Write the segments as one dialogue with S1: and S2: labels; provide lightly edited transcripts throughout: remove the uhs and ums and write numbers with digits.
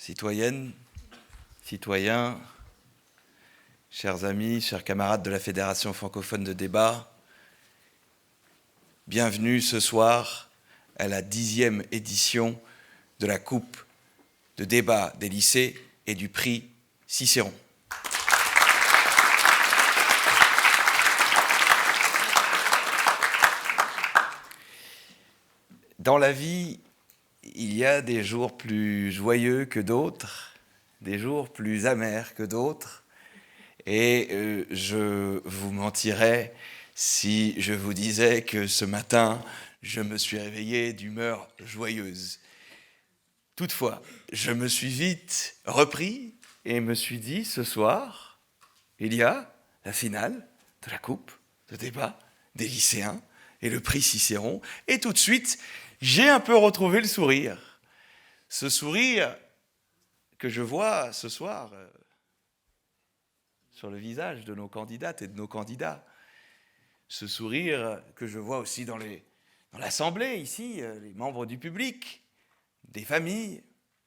S1: Citoyennes, citoyens, chers amis, chers camarades de la Fédération francophone de débat, bienvenue ce soir à la 10e édition de la Coupe de débat des lycées et du prix Cicéron. Dans la vie, il y a des jours plus joyeux que d'autres, des jours plus amers que d'autres, et je vous mentirais si je vous disais que ce matin, je me suis réveillé d'humeur joyeuse. Toutefois, je me suis vite repris et me suis dit, ce soir, il y a la finale de la Coupe de débat des lycéens et le prix Cicéron, et tout de suite, j'ai un peu retrouvé le sourire. Ce sourire que je vois ce soir sur le visage de nos candidates et de nos candidats. Ce sourire que je vois aussi dans l'Assemblée, ici, les membres du public, des familles,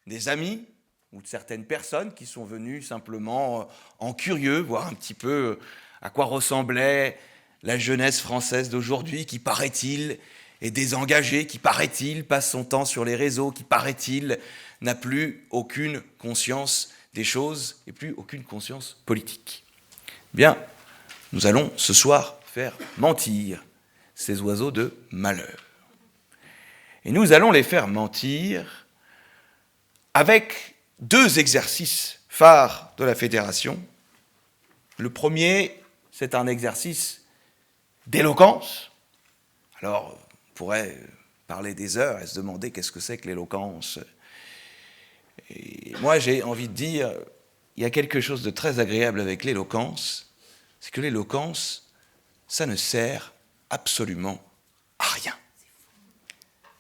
S1: des amis ou de certaines personnes qui sont venues simplement en curieux, voir un petit peu à quoi ressemblait la jeunesse française d'aujourd'hui qui, paraît-il, est désengagée, qui, paraît-il, passe son temps sur les réseaux, qui, paraît-il, n'a plus aucune conscience des choses et plus aucune conscience politique. Bien, nous allons ce soir faire mentir ces oiseaux de malheur. Et nous allons les faire mentir avec deux exercices phares de la Fédération. Le premier, c'est un exercice d'éloquence. Alors, on pourrait parler des heures et se demander qu'est-ce que c'est que l'éloquence. Et moi, j'ai envie de dire, il y a quelque chose de très agréable avec l'éloquence, c'est que l'éloquence, ça ne sert absolument à rien.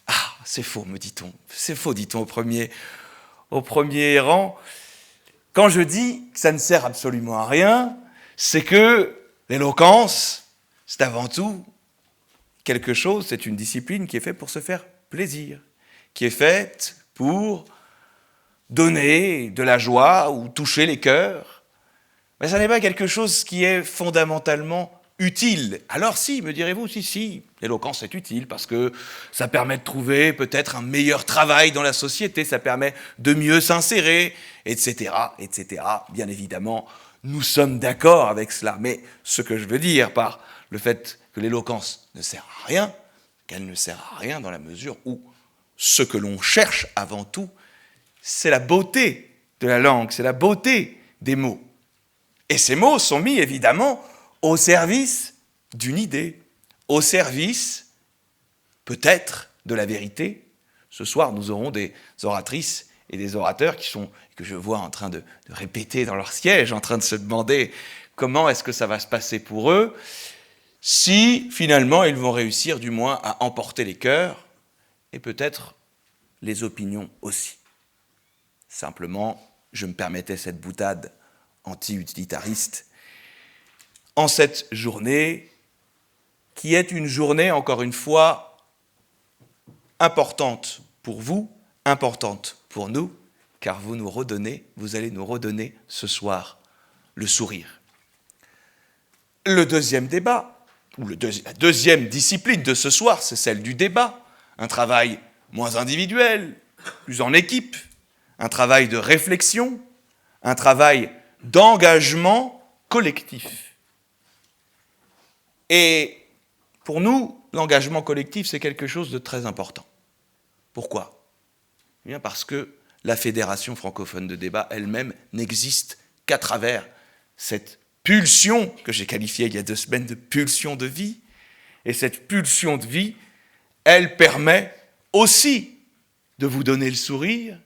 S1: Ah, c'est faux, me dit-on. C'est faux, dit-on au premier rang. Quand je dis que ça ne sert absolument à rien, c'est que l'éloquence, c'est avant tout quelque chose, c'est une discipline qui est faite pour se faire plaisir, qui est faite pour donner de la joie ou toucher les cœurs. Mais ça n'est pas quelque chose qui est fondamentalement utile. Alors si, me direz-vous, si, l'éloquence est utile parce que ça permet de trouver peut-être un meilleur travail dans la société, ça permet de mieux s'insérer, etc., etc. Bien évidemment, nous sommes d'accord avec cela. Mais ce que je veux dire par le fait que l'éloquence ne sert à rien, qu'elle ne sert à rien dans la mesure où ce que l'on cherche avant tout, c'est la beauté de la langue, c'est la beauté des mots. Et ces mots sont mis évidemment au service d'une idée, au service peut-être de la vérité. Ce soir, nous aurons des oratrices et des orateurs que je vois en train de répéter dans leur siège, en train de se demander comment est-ce que ça va se passer pour eux, si finalement ils vont réussir du moins à emporter les cœurs et peut-être les opinions aussi. Simplement, je me permettais cette boutade anti-utilitariste en cette journée qui est une journée, encore une fois, importante pour vous, importante pour nous, car vous allez nous redonner ce soir le sourire. Le deuxième débat, ou la deuxième discipline de ce soir, c'est celle du débat, un travail moins individuel, plus en équipe, un travail de réflexion, un travail d'engagement collectif. Et pour nous, l'engagement collectif, c'est quelque chose de très important. Pourquoi ? Eh bien parce que la Fédération francophone de débat elle-même n'existe qu'à travers cette pulsion que j'ai qualifiée il y a 2 semaines de pulsion de vie. Et cette pulsion de vie, elle permet aussi de vous donner le sourire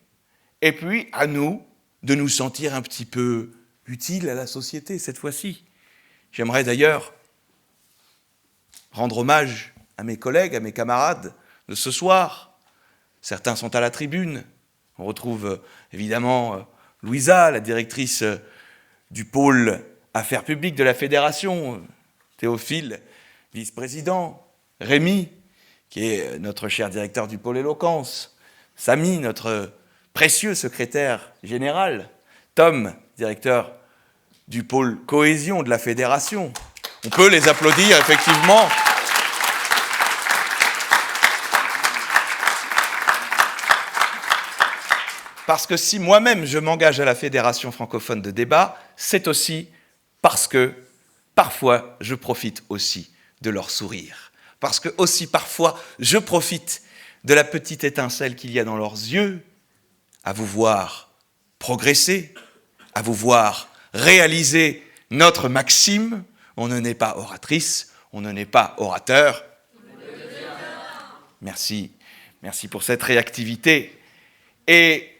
S1: et puis à nous de nous sentir un petit peu utiles à la société cette fois-ci. J'aimerais d'ailleurs rendre hommage à mes collègues, à mes camarades de ce soir. Certains sont à la tribune. On retrouve évidemment Louisa, la directrice du pôle Affaires publiques de la Fédération, Théophile, vice-président, Rémi, qui est notre cher directeur du pôle éloquence, Samy, notre précieux secrétaire général, Tom, directeur du pôle cohésion de la fédération. On peut les applaudir, effectivement. Parce que si moi-même je m'engage à la Fédération francophone de débat, c'est aussi parce que parfois je profite aussi de leur sourire. Parce que aussi parfois je profite de la petite étincelle qu'il y a dans leurs yeux, à vous voir progresser, à vous voir réaliser notre maxime. On ne naît pas oratrice, on ne naît pas orateur. Merci, merci pour cette réactivité. Et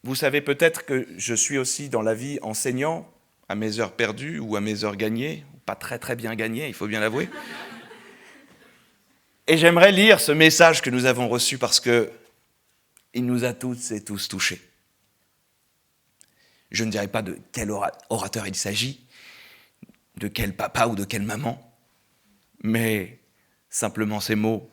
S1: vous savez peut-être que je suis aussi dans la vie enseignant, à mes heures perdues ou à mes heures gagnées, pas très très bien gagnées, il faut bien l'avouer. Et j'aimerais lire ce message que nous avons reçu parce qu'il nous a toutes et tous touchés. Je ne dirai pas de quel orateur il s'agit, de quel papa ou de quelle maman, mais simplement ces mots.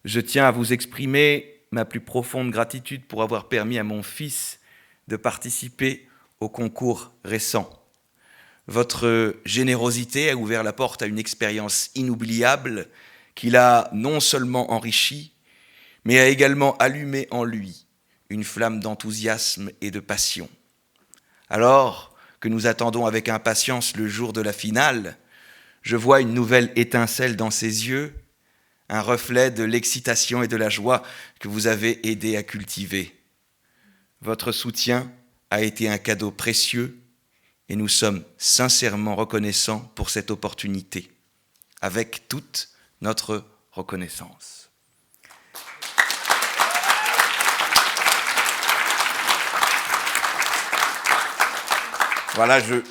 S1: Je tiens à vous exprimer ma plus profonde gratitude pour avoir permis à mon fils de participer au concours récent. Votre générosité a ouvert la porte à une expérience inoubliable qui l'a non seulement enrichi, mais a également allumé en lui une flamme d'enthousiasme et de passion. Alors que nous attendons avec impatience le jour de la finale, je vois une nouvelle étincelle dans ses yeux, un reflet de l'excitation et de la joie que vous avez aidé à cultiver. Votre soutien a été un cadeau précieux et nous sommes sincèrement reconnaissants pour cette opportunité, avec toute notre reconnaissance. Voilà, je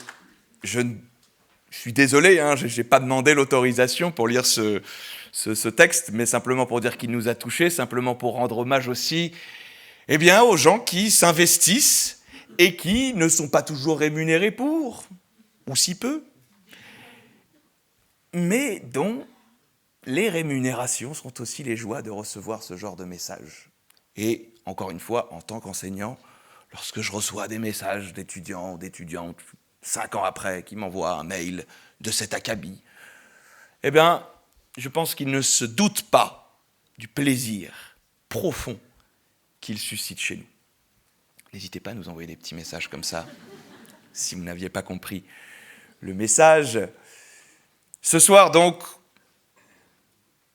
S1: suis désolé, hein, je n'ai pas demandé l'autorisation pour lire ce texte, mais simplement pour dire qu'il nous a touchés, simplement pour rendre hommage aussi aux gens qui s'investissent et qui ne sont pas toujours rémunérés pour, ou si peu, mais dont les rémunérations sont aussi les joies de recevoir ce genre de messages. Et encore une fois, en tant qu'enseignant, lorsque je reçois des messages d'étudiants ou d'étudiantes, 5 ans après, qui m'envoient un mail de cet acabit, je pense qu'ils ne se doutent pas du plaisir profond qu'ils suscitent chez nous. N'hésitez pas à nous envoyer des petits messages comme ça, si vous n'aviez pas compris le message. Ce soir, donc,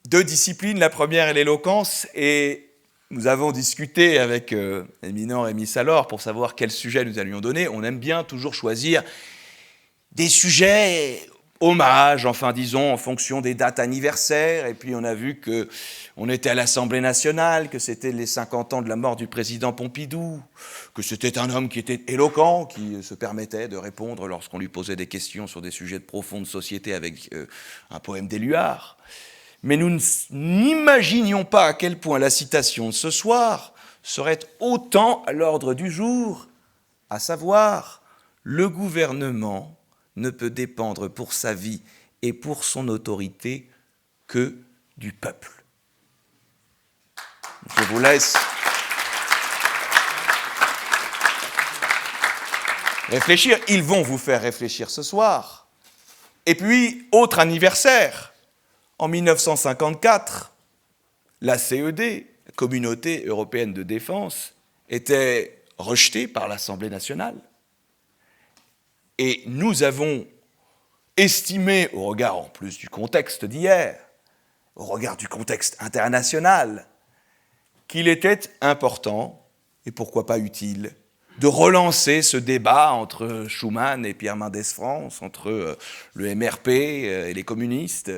S1: 2 disciplines. La première est l'éloquence, et nous avons discuté avec l'éminent Rémi Salor pour savoir quel sujet nous allions donner. On aime bien toujours choisir des sujets hommages, enfin disons, en fonction des dates anniversaires. Et puis on a vu qu'on était à l'Assemblée nationale, que c'était les 50 ans de la mort du président Pompidou, que c'était un homme qui était éloquent, qui se permettait de répondre lorsqu'on lui posait des questions sur des sujets de profonde société avec un poème d'Éluard. Mais nous n'imaginions pas à quel point la citation de ce soir serait autant à l'ordre du jour, à savoir « Le gouvernement ne peut dépendre pour sa vie et pour son autorité que du peuple ». Je vous laisse réfléchir. Ils vont vous faire réfléchir ce soir. Et puis, autre anniversaire. En 1954, la CED, la Communauté européenne de défense, était rejetée par l'Assemblée nationale. Et nous avons estimé, au regard en plus du contexte d'hier, au regard du contexte international, qu'il était important, et pourquoi pas utile, de relancer ce débat entre Schuman et Pierre Mendès France, entre le MRP et les communistes,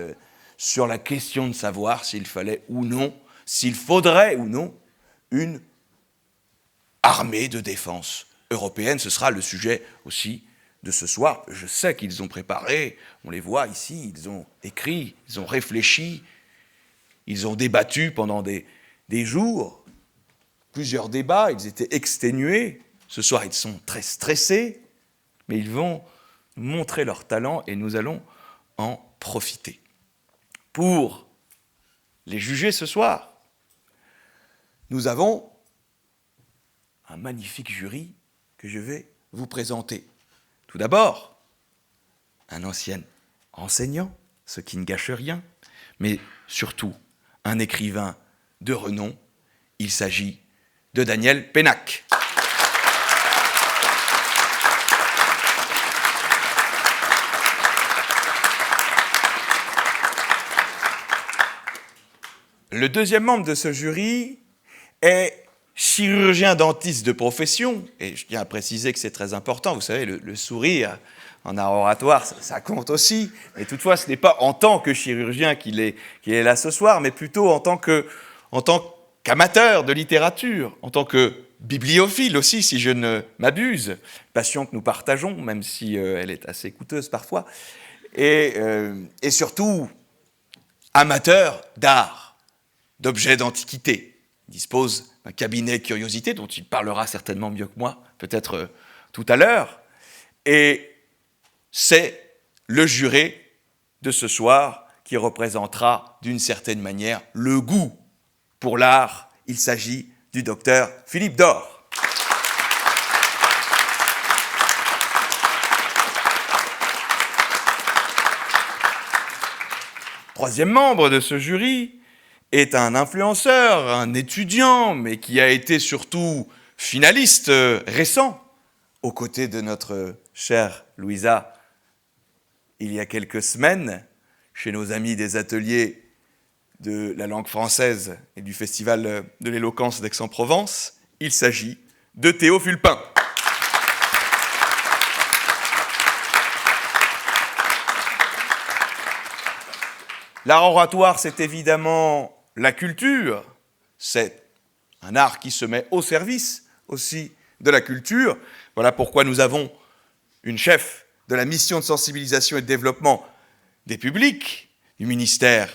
S1: sur la question de savoir s'il fallait ou non, s'il faudrait ou non, une armée de défense européenne. Ce sera le sujet aussi de ce soir. Je sais qu'ils ont préparé, on les voit ici, ils ont écrit, ils ont réfléchi, ils ont débattu pendant des jours, plusieurs débats, ils étaient exténués. Ce soir, ils sont très stressés, mais ils vont montrer leur talent et nous allons en profiter. Pour les juger ce soir, nous avons un magnifique jury que je vais vous présenter. Tout d'abord, un ancien enseignant, ce qui ne gâche rien, mais surtout un écrivain de renom. Il s'agit de Daniel Pénac. Le deuxième membre de ce jury est chirurgien dentiste de profession, et je tiens à préciser que c'est très important, vous savez, le sourire en art oratoire, ça compte aussi, mais toutefois ce n'est pas en tant que chirurgien qu'il est là ce soir, mais plutôt en tant qu'amateur de littérature, en tant que bibliophile aussi, si je ne m'abuse, passion que nous partageons, même si elle est assez coûteuse parfois, et surtout amateur d'art, d'objets d'antiquité. Il dispose d'un cabinet curiosité dont il parlera certainement mieux que moi, peut-être tout à l'heure. Et c'est le juré de ce soir qui représentera d'une certaine manière le goût pour l'art. Il s'agit du docteur Philippe Dor. Troisième membre de ce jury est un influenceur, un étudiant, mais qui a été surtout finaliste récent, aux côtés de notre chère Louisa, il y a quelques semaines, chez nos amis des ateliers de la langue française et du Festival de l'éloquence d'Aix-en-Provence. Il s'agit de Théo Fulpin. L'art oratoire, c'est évidemment la culture, c'est un art qui se met au service aussi de la culture. Voilà pourquoi nous avons une chef de la mission de sensibilisation et de développement des publics, du ministère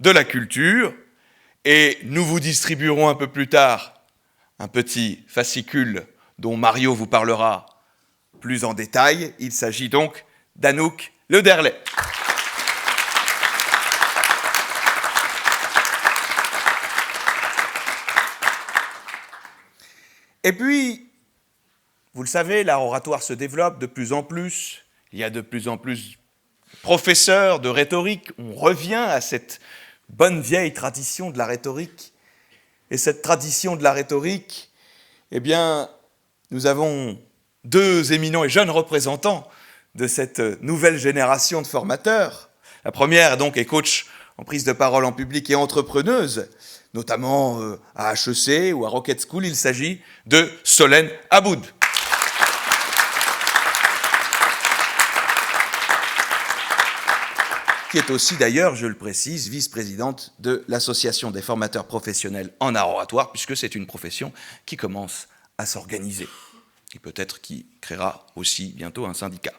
S1: de la Culture, et nous vous distribuerons un peu plus tard un petit fascicule dont Mario vous parlera plus en détail. Il s'agit donc d'Anouk Lederley. Et puis, vous le savez, l'art oratoire se développe de plus en plus. Il y a de plus en plus de professeurs de rhétorique. On revient à cette bonne vieille tradition de la rhétorique. Et cette tradition de la rhétorique, eh bien, nous avons deux éminents et jeunes représentants de cette nouvelle génération de formateurs. La première, donc, est coach en prise de parole en public et entrepreneuse, notamment à HEC ou à Rocket School. Il s'agit de Solène Aboud. Qui est aussi d'ailleurs, je le précise, vice-présidente de l'Association des formateurs professionnels en art oratoire, puisque c'est une profession qui commence à s'organiser. Et peut-être qui créera aussi bientôt un syndicat.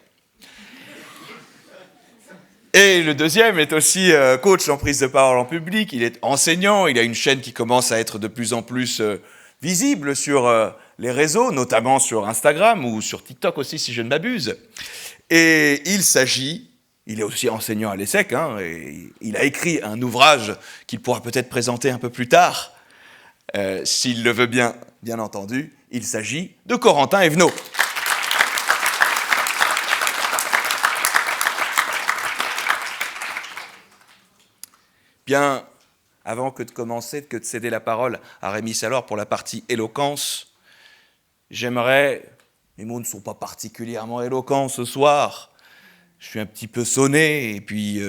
S1: Et le deuxième est aussi coach en prise de parole en public, il est enseignant, il a une chaîne qui commence à être de plus en plus visible sur les réseaux, notamment sur Instagram ou sur TikTok aussi, si je ne m'abuse. Et il est aussi enseignant à l'ESSEC, et il a écrit un ouvrage qu'il pourra peut-être présenter un peu plus tard, s'il le veut bien entendu. Il s'agit de Corentin Evenot. Bien, avant que de céder la parole à Rémi Salor pour la partie éloquence, j'aimerais, mes mots ne sont pas particulièrement éloquents ce soir, je suis un petit peu sonné et puis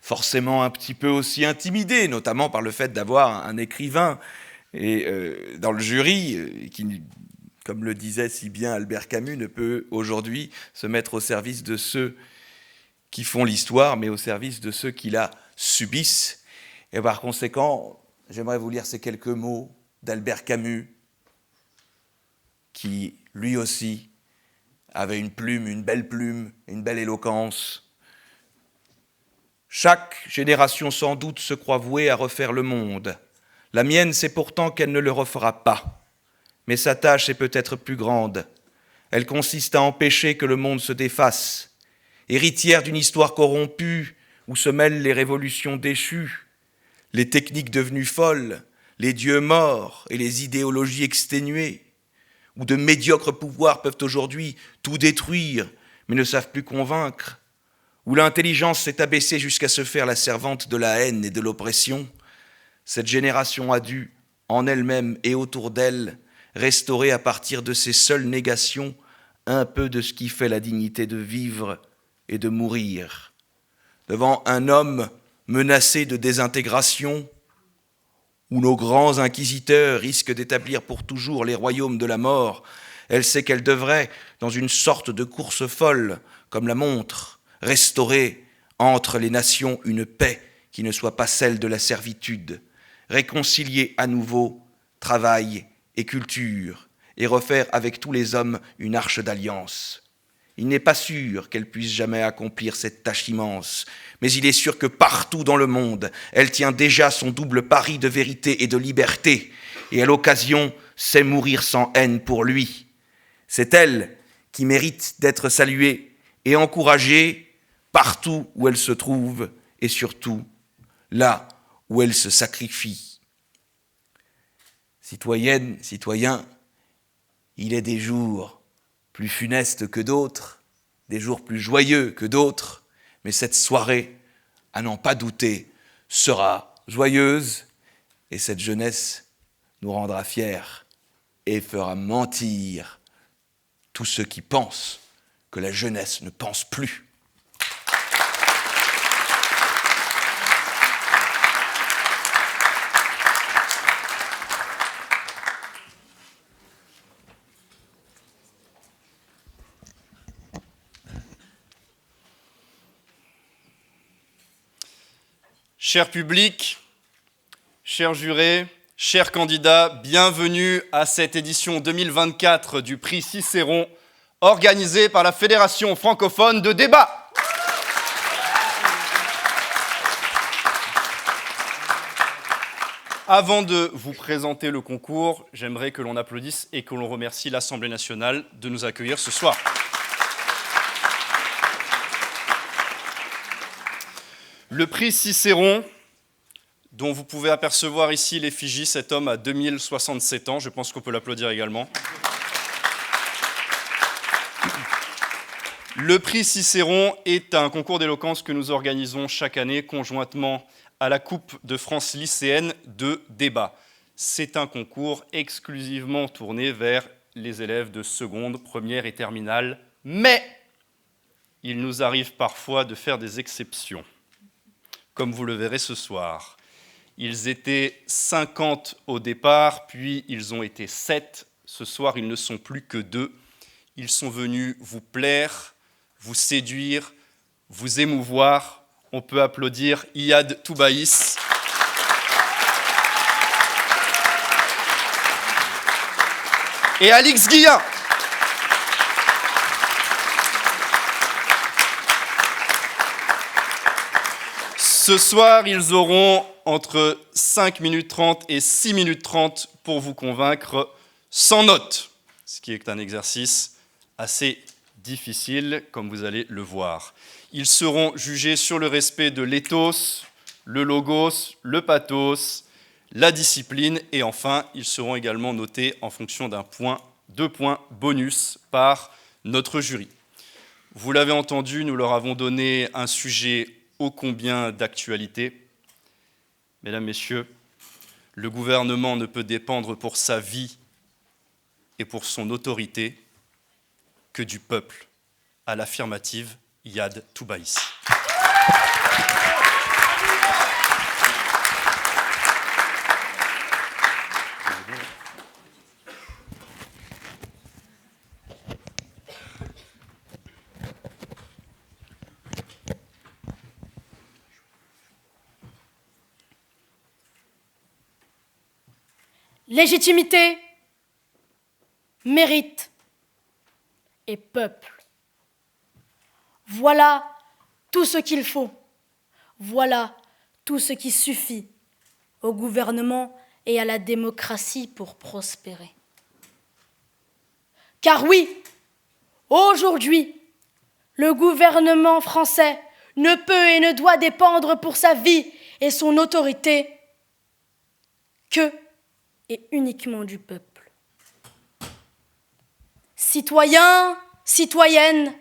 S1: forcément un petit peu aussi intimidé, notamment par le fait d'avoir un écrivain dans le jury qui, comme le disait si bien Albert Camus, ne peut aujourd'hui se mettre au service de ceux qui font l'histoire, mais au service de ceux qui la subissent. Et par conséquent, j'aimerais vous lire ces quelques mots d'Albert Camus, qui, lui aussi, avait une plume, une belle éloquence. Chaque génération sans doute se croit vouée à refaire le monde. La mienne, c'est pourtant qu'elle ne le refera pas. Mais sa tâche est peut-être plus grande. Elle consiste à empêcher que le monde se défasse. Héritière d'une histoire corrompue, où se mêlent les révolutions déchues, les techniques devenues folles, les dieux morts et les idéologies exténuées, où de médiocres pouvoirs peuvent aujourd'hui tout détruire, mais ne savent plus convaincre, où l'intelligence s'est abaissée jusqu'à se faire la servante de la haine et de l'oppression, cette génération a dû, en elle-même et autour d'elle, restaurer à partir de ses seules négations un peu de ce qui fait la dignité de vivre et de mourir. Devant un homme menacé de désintégration, où nos grands inquisiteurs risquent d'établir pour toujours les royaumes de la mort, elle sait qu'elle devrait, dans une sorte de course folle, comme la montre, restaurer entre les nations une paix qui ne soit pas celle de la servitude, réconcilier à nouveau travail et culture, et refaire avec tous les hommes une arche d'alliance. Il n'est pas sûr qu'elle puisse jamais accomplir cette tâche immense, mais il est sûr que partout dans le monde, elle tient déjà son double pari de vérité et de liberté, et à l'occasion sait mourir sans haine pour lui. C'est elle qui mérite d'être saluée et encouragée partout où elle se trouve, et surtout là où elle se sacrifie. Citoyennes, citoyens, il est des jours plus funestes que d'autres, des jours plus joyeux que d'autres, mais cette soirée, à n'en pas douter, sera joyeuse, et cette jeunesse nous rendra fiers et fera mentir tous ceux qui pensent que la jeunesse ne pense plus.
S2: Cher public, chers jurés, chers candidats, bienvenue à cette édition 2024 du prix Cicéron, organisée par la Fédération francophone de débat. Avant de vous présenter le concours, j'aimerais que l'on applaudisse et que l'on remercie l'Assemblée nationale de nous accueillir ce soir. Le prix Cicéron, dont vous pouvez apercevoir ici l'effigie, cet homme a 2067 ans, je pense qu'on peut l'applaudir également. Le prix Cicéron est un concours d'éloquence que nous organisons chaque année conjointement à la Coupe de France lycéenne de débat. C'est un concours exclusivement tourné vers les élèves de seconde, première et terminale, mais il nous arrive parfois de faire des exceptions. Comme vous le verrez ce soir. Ils étaient 50 au départ, puis ils ont été 7. Ce soir, ils ne sont plus que 2. Ils sont venus vous plaire, vous séduire, vous émouvoir. On peut applaudir Iyad Toubaïs. Et Alix Guillat. Ce soir, ils auront entre 5 minutes 30 et 6 minutes 30 pour vous convaincre sans notes, ce qui est un exercice assez difficile, comme vous allez le voir. Ils seront jugés sur le respect de l'éthos, le logos, le pathos, la discipline, et enfin, ils seront également notés en fonction d'un point, 2 points bonus par notre jury. Vous l'avez entendu, nous leur avons donné un sujet ô combien d'actualité. Mesdames, Messieurs, le gouvernement ne peut dépendre pour sa vie et pour son autorité que du peuple. À l'affirmative, Iyad Toubaïs.
S3: Légitimité, mérite et peuple. Voilà tout ce qu'il faut. Voilà tout ce qui suffit au gouvernement et à la démocratie pour prospérer. Car oui, aujourd'hui, le gouvernement français ne peut et ne doit dépendre pour sa vie et son autorité que et uniquement du peuple. Citoyens, citoyennes,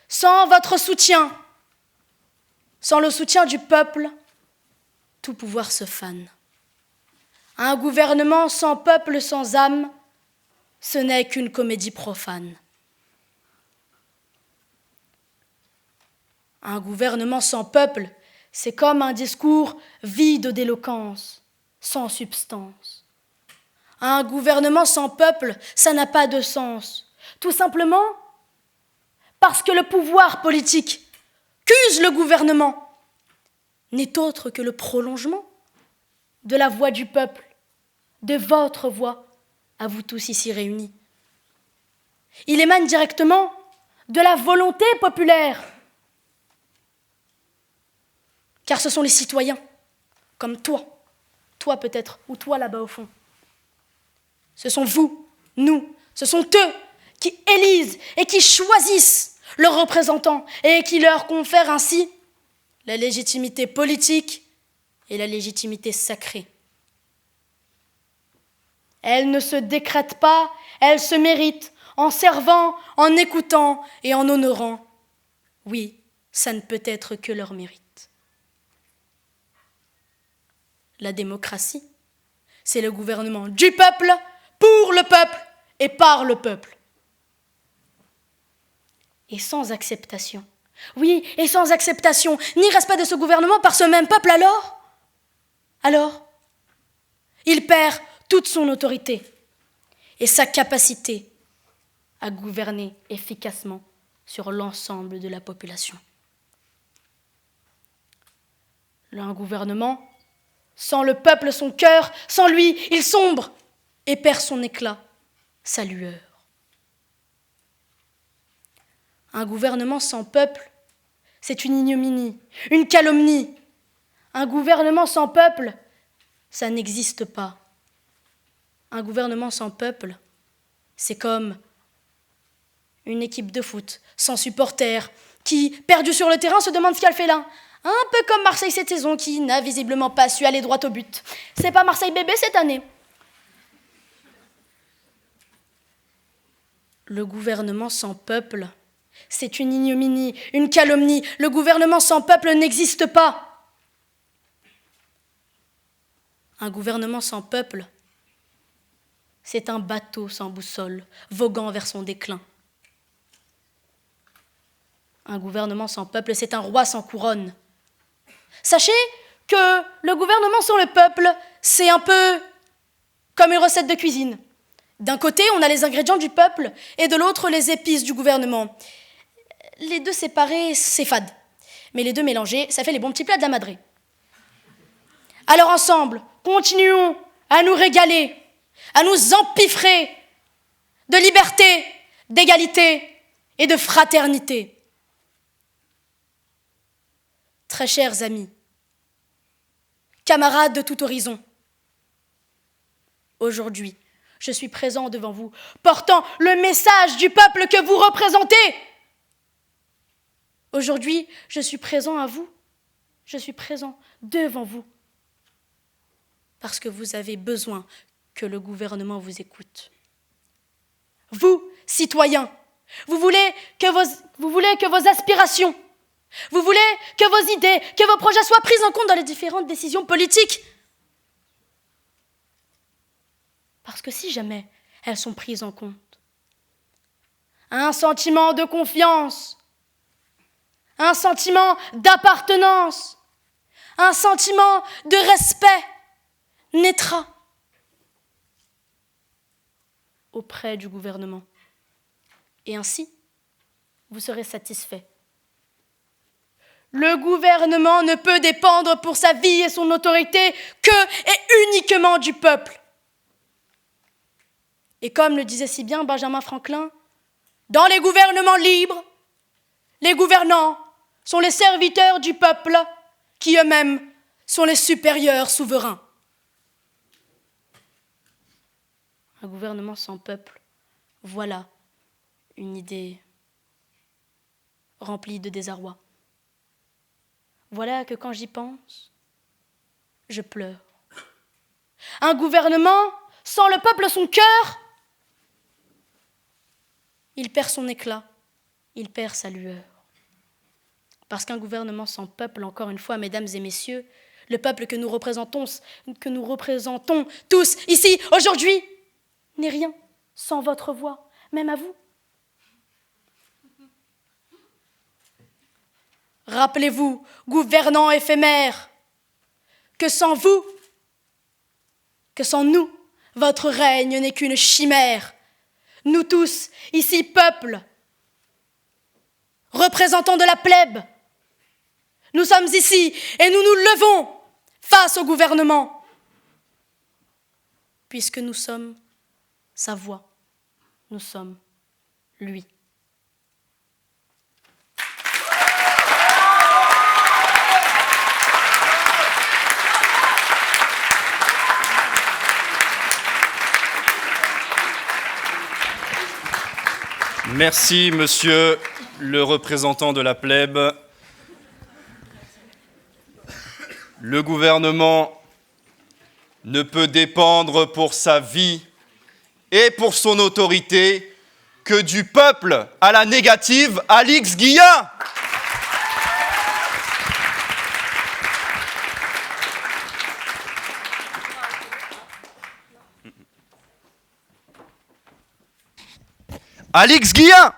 S3: sans votre soutien, sans le soutien du peuple, tout pouvoir se fane. Un gouvernement sans peuple, sans âme, ce n'est qu'une comédie profane. Un gouvernement sans peuple, c'est comme un discours vide d'éloquence, sans substance. Un gouvernement sans peuple, ça n'a pas de sens. Tout simplement parce que le pouvoir politique qu'use le gouvernement n'est autre que le prolongement de la voix du peuple, de votre voix, à vous tous ici réunis. Il émane directement de la volonté populaire, car ce sont les citoyens, comme toi peut-être, ou toi là-bas au fond. Ce sont vous, nous, ce sont eux qui élisent et qui choisissent leurs représentants et qui leur confèrent ainsi la légitimité politique et la légitimité sacrée. Elle ne se décrète pas, elle se mérite en servant, en écoutant et en honorant. Oui, ça ne peut être que leur mérite. La démocratie, c'est le gouvernement du peuple, pour le peuple et par le peuple. Et sans acceptation. Oui, et sans acceptation, ni respect de ce gouvernement par ce même peuple, alors, il perd toute son autorité et sa capacité à gouverner efficacement sur l'ensemble de la population. Un gouvernement, sans le peuple, son cœur, sans lui, il sombre et perd son éclat, sa lueur. Un gouvernement sans peuple, c'est une ignominie, une calomnie. Un gouvernement sans peuple, ça n'existe pas. Un gouvernement sans peuple, c'est comme une équipe de foot sans supporters qui, perdue sur le terrain, se demande ce qu'elle fait là. Un peu comme Marseille cette saison qui n'a visiblement pas su aller droit au but. C'est pas Marseille bébé cette année. Le gouvernement sans peuple, c'est une ignominie, une calomnie. Le gouvernement sans peuple n'existe pas. Un gouvernement sans peuple, c'est un bateau sans boussole, voguant vers son déclin. Un gouvernement sans peuple, c'est un roi sans couronne. Sachez que le gouvernement sans le peuple, c'est un peu comme une recette de cuisine. D'un côté, on a les ingrédients du peuple et de l'autre, les épices du gouvernement. Les deux séparés, c'est fade. Mais les deux mélangés, ça fait les bons petits plats de la madré. Alors ensemble, continuons à nous régaler, à nous empiffrer de liberté, d'égalité et de fraternité. Très chers amis, camarades de tout horizon, aujourd'hui, je suis présent devant vous, portant le message du peuple que vous représentez. Aujourd'hui, je suis présent à vous, je suis présent devant vous, parce que vous avez besoin que le gouvernement vous écoute. Vous, citoyens, vous voulez que vos aspirations, vous voulez que vos idées, que vos projets soient pris en compte dans les différentes décisions politiques. Parce que si jamais elles sont prises en compte, un sentiment de confiance, un sentiment d'appartenance, un sentiment de respect naîtra auprès du gouvernement. Et ainsi, vous serez satisfait. Le gouvernement ne peut dépendre pour sa vie et son autorité que et uniquement du peuple. Et comme le disait si bien Benjamin Franklin, dans les gouvernements libres, les gouvernants sont les serviteurs du peuple qui eux-mêmes sont les supérieurs souverains. Un gouvernement sans peuple, voilà une idée remplie de désarroi. Voilà que quand j'y pense, je pleure. Un gouvernement sans le peuple, son cœur, il perd son éclat, il perd sa lueur. Parce qu'un gouvernement sans peuple, encore une fois, mesdames et messieurs, le peuple que nous représentons tous ici, aujourd'hui, n'est rien sans votre voix, même à vous. Rappelez-vous, gouvernants éphémères, que sans vous, que sans nous, votre règne n'est qu'une chimère. Nous tous, ici, peuple, représentants de la plèbe, nous sommes ici et nous nous levons face au gouvernement, puisque nous sommes sa voix, nous sommes lui.
S2: Merci, monsieur le représentant de la plèbe. Le gouvernement ne peut dépendre pour sa vie et pour son autorité que du peuple à la négative, Alix Guillat. Alix Guillat.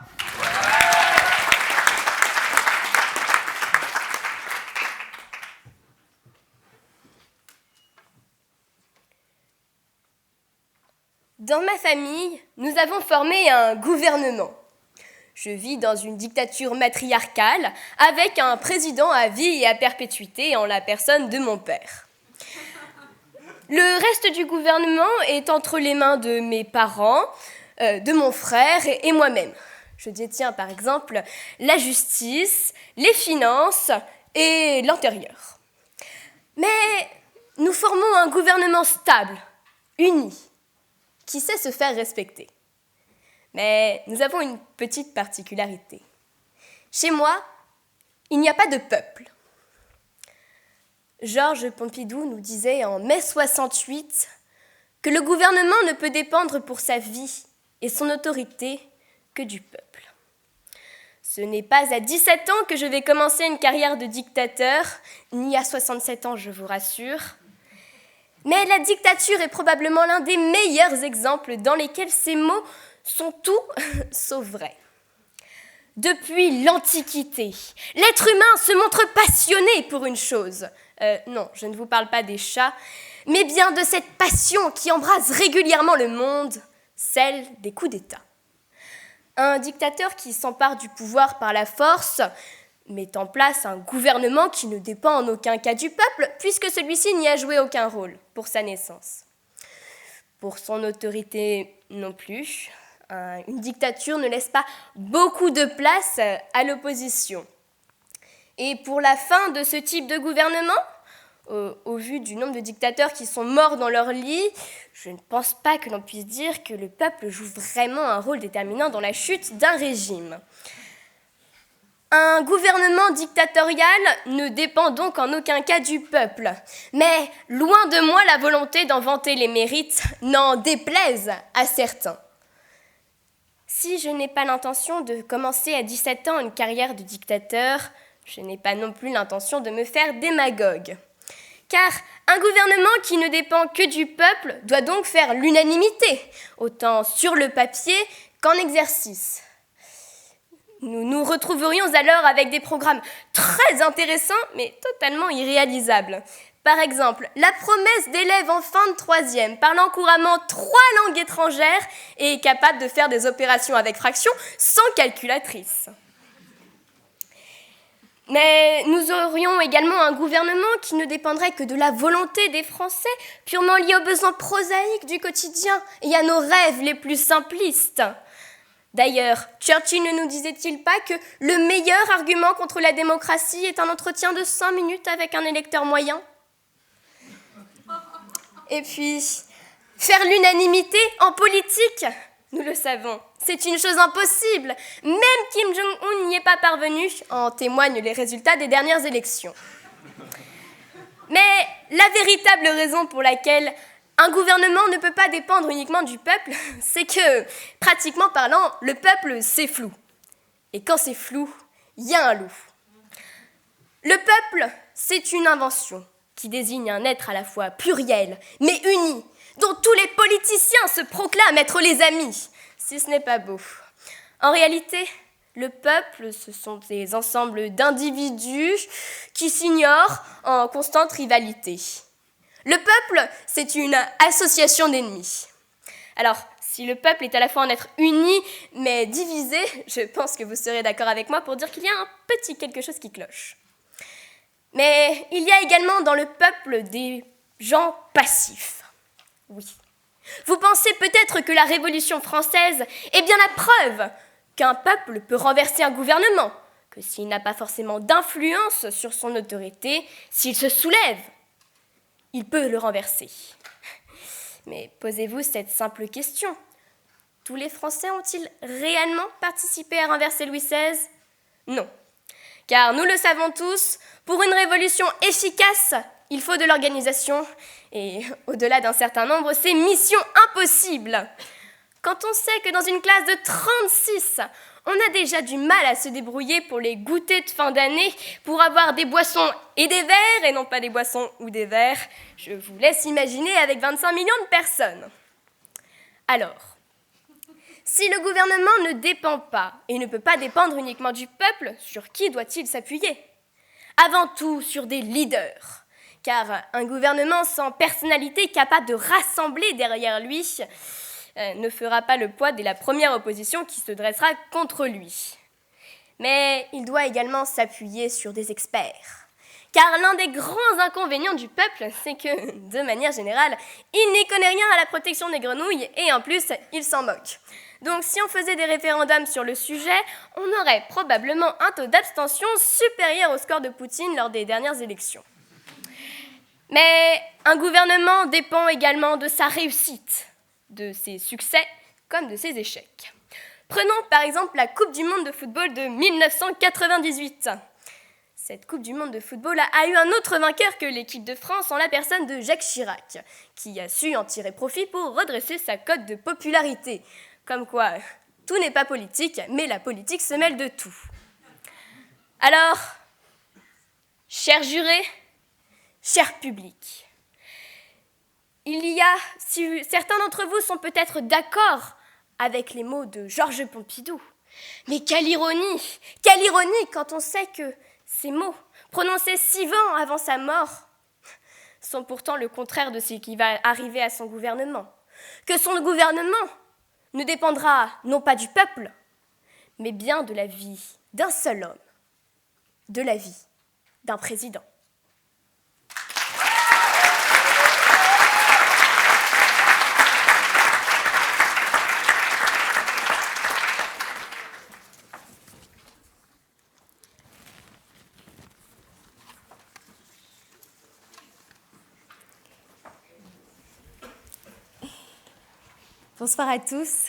S4: Dans ma famille, nous avons formé un gouvernement. Je vis dans une dictature matriarcale avec un président à vie et à perpétuité en la personne de mon père. Le reste du gouvernement est entre les mains de mes parents, de mon frère et moi-même. Je détiens par exemple la justice, les finances et l'intérieur. Mais nous formons un gouvernement stable, uni, qui sait se faire respecter. Mais nous avons une petite particularité. Chez moi, il n'y a pas de peuple. Georges Pompidou nous disait en mai 68 que le gouvernement ne peut dépendre pour sa vie et son autorité que du peuple. Ce n'est pas à 17 ans que je vais commencer une carrière de dictateur, ni à 67 ans, je vous rassure. Mais la dictature est probablement l'un des meilleurs exemples dans lesquels ces mots sont tout sauf vrais. Depuis l'Antiquité, l'être humain se montre passionné pour une chose. Non, je ne vous parle pas des chats, mais bien de cette passion qui embrase régulièrement le monde, celle des coups d'État. Un dictateur qui s'empare du pouvoir par la force met en place un gouvernement qui ne dépend en aucun cas du peuple, puisque celui-ci n'y a joué aucun rôle pour sa naissance. Pour son autorité non plus, une dictature ne laisse pas beaucoup de place à l'opposition. Et pour la fin de ce type de gouvernement, au vu du nombre de dictateurs qui sont morts dans leur lit, je ne pense pas que l'on puisse dire que le peuple joue vraiment un rôle déterminant dans la chute d'un régime. Un gouvernement dictatorial ne dépend donc en aucun cas du peuple. Mais loin de moi la volonté d'en vanter les mérites, n'en déplaise à certains. Si je n'ai pas l'intention de commencer à 17 ans une carrière de dictateur, je n'ai pas non plus l'intention de me faire démagogue. Car un gouvernement qui ne dépend que du peuple doit donc faire l'unanimité, autant sur le papier qu'en exercice. Nous nous retrouverions alors avec des programmes très intéressants, mais totalement irréalisables. Par exemple, la promesse d'élèves en fin de 3e parlant couramment 3 langues étrangères et capable de faire des opérations avec fraction sans calculatrice. Mais nous aurions également un gouvernement qui ne dépendrait que de la volonté des Français, purement liée aux besoins prosaïques du quotidien et à nos rêves les plus simplistes. D'ailleurs, Churchill ne nous disait-il pas que le meilleur argument contre la démocratie est un entretien de 5 minutes avec un électeur moyen ? Et puis, faire l'unanimité en politique, nous le savons, c'est une chose impossible. Même Kim Jong-un n'y est pas parvenu, en témoignent les résultats des dernières élections. Mais la véritable raison pour laquelle un gouvernement ne peut pas dépendre uniquement du peuple, c'est que, pratiquement parlant, le peuple, c'est flou. Et quand c'est flou, il y a un loup. Le peuple, c'est une invention qui désigne un être à la fois pluriel, mais uni, dont tous les politiciens se proclament être les amis, si ce n'est pas beau. En réalité, le peuple, ce sont des ensembles d'individus qui s'ignorent en constante rivalité. Le peuple, c'est une association d'ennemis. Alors, si le peuple est à la fois un être uni, mais divisé, je pense que vous serez d'accord avec moi pour dire qu'il y a un petit quelque chose qui cloche. Mais il y a également dans le peuple des gens passifs. Oui. Vous pensez peut-être que la Révolution française est bien la preuve qu'un peuple peut renverser un gouvernement, que s'il n'a pas forcément d'influence sur son autorité, s'il se soulève, il peut le renverser. Mais posez-vous cette simple question. Tous les Français ont-ils réellement participé à renverser Louis XVI ? Non. Car nous le savons tous, pour une révolution efficace, il faut de l'organisation. Et au-delà d'un certain nombre, c'est mission impossible. Quand on sait que dans une classe de 36, on a déjà du mal à se débrouiller pour les goûters de fin d'année, pour avoir des boissons et des verres, et non pas des boissons ou des verres, je vous laisse imaginer avec 25 millions de personnes. Alors, si le gouvernement ne dépend pas et ne peut pas dépendre uniquement du peuple, sur qui doit-il s'appuyer ? Avant tout sur des leaders, car un gouvernement sans personnalité capable de rassembler derrière lui ne fera pas le poids de la première opposition qui se dressera contre lui. Mais il doit également s'appuyer sur des experts. Car l'un des grands inconvénients du peuple, c'est que, de manière générale, il n'y connaît rien à la protection des grenouilles et en plus, il s'en moque. Donc si on faisait des référendums sur le sujet, on aurait probablement un taux d'abstention supérieur au score de Poutine lors des dernières élections. Mais un gouvernement dépend également de sa réussite, de ses succès comme de ses échecs. Prenons par exemple la Coupe du monde de football de 1998. Cette Coupe du monde de football a eu un autre vainqueur que l'équipe de France en la personne de Jacques Chirac, qui a su en tirer profit pour redresser sa cote de popularité. Comme quoi, tout n'est pas politique, mais la politique se mêle de tout. Alors, chers jurés, cher public, certains d'entre vous sont peut-être d'accord avec les mots de Georges Pompidou. Mais quelle ironie quand on sait que ces mots, prononcés 6 ans avant sa mort, sont pourtant le contraire de ce qui va arriver à son gouvernement. Que son gouvernement ne dépendra non pas du peuple, mais bien de la vie d'un seul homme, de la vie d'un président.
S5: Bonsoir à tous.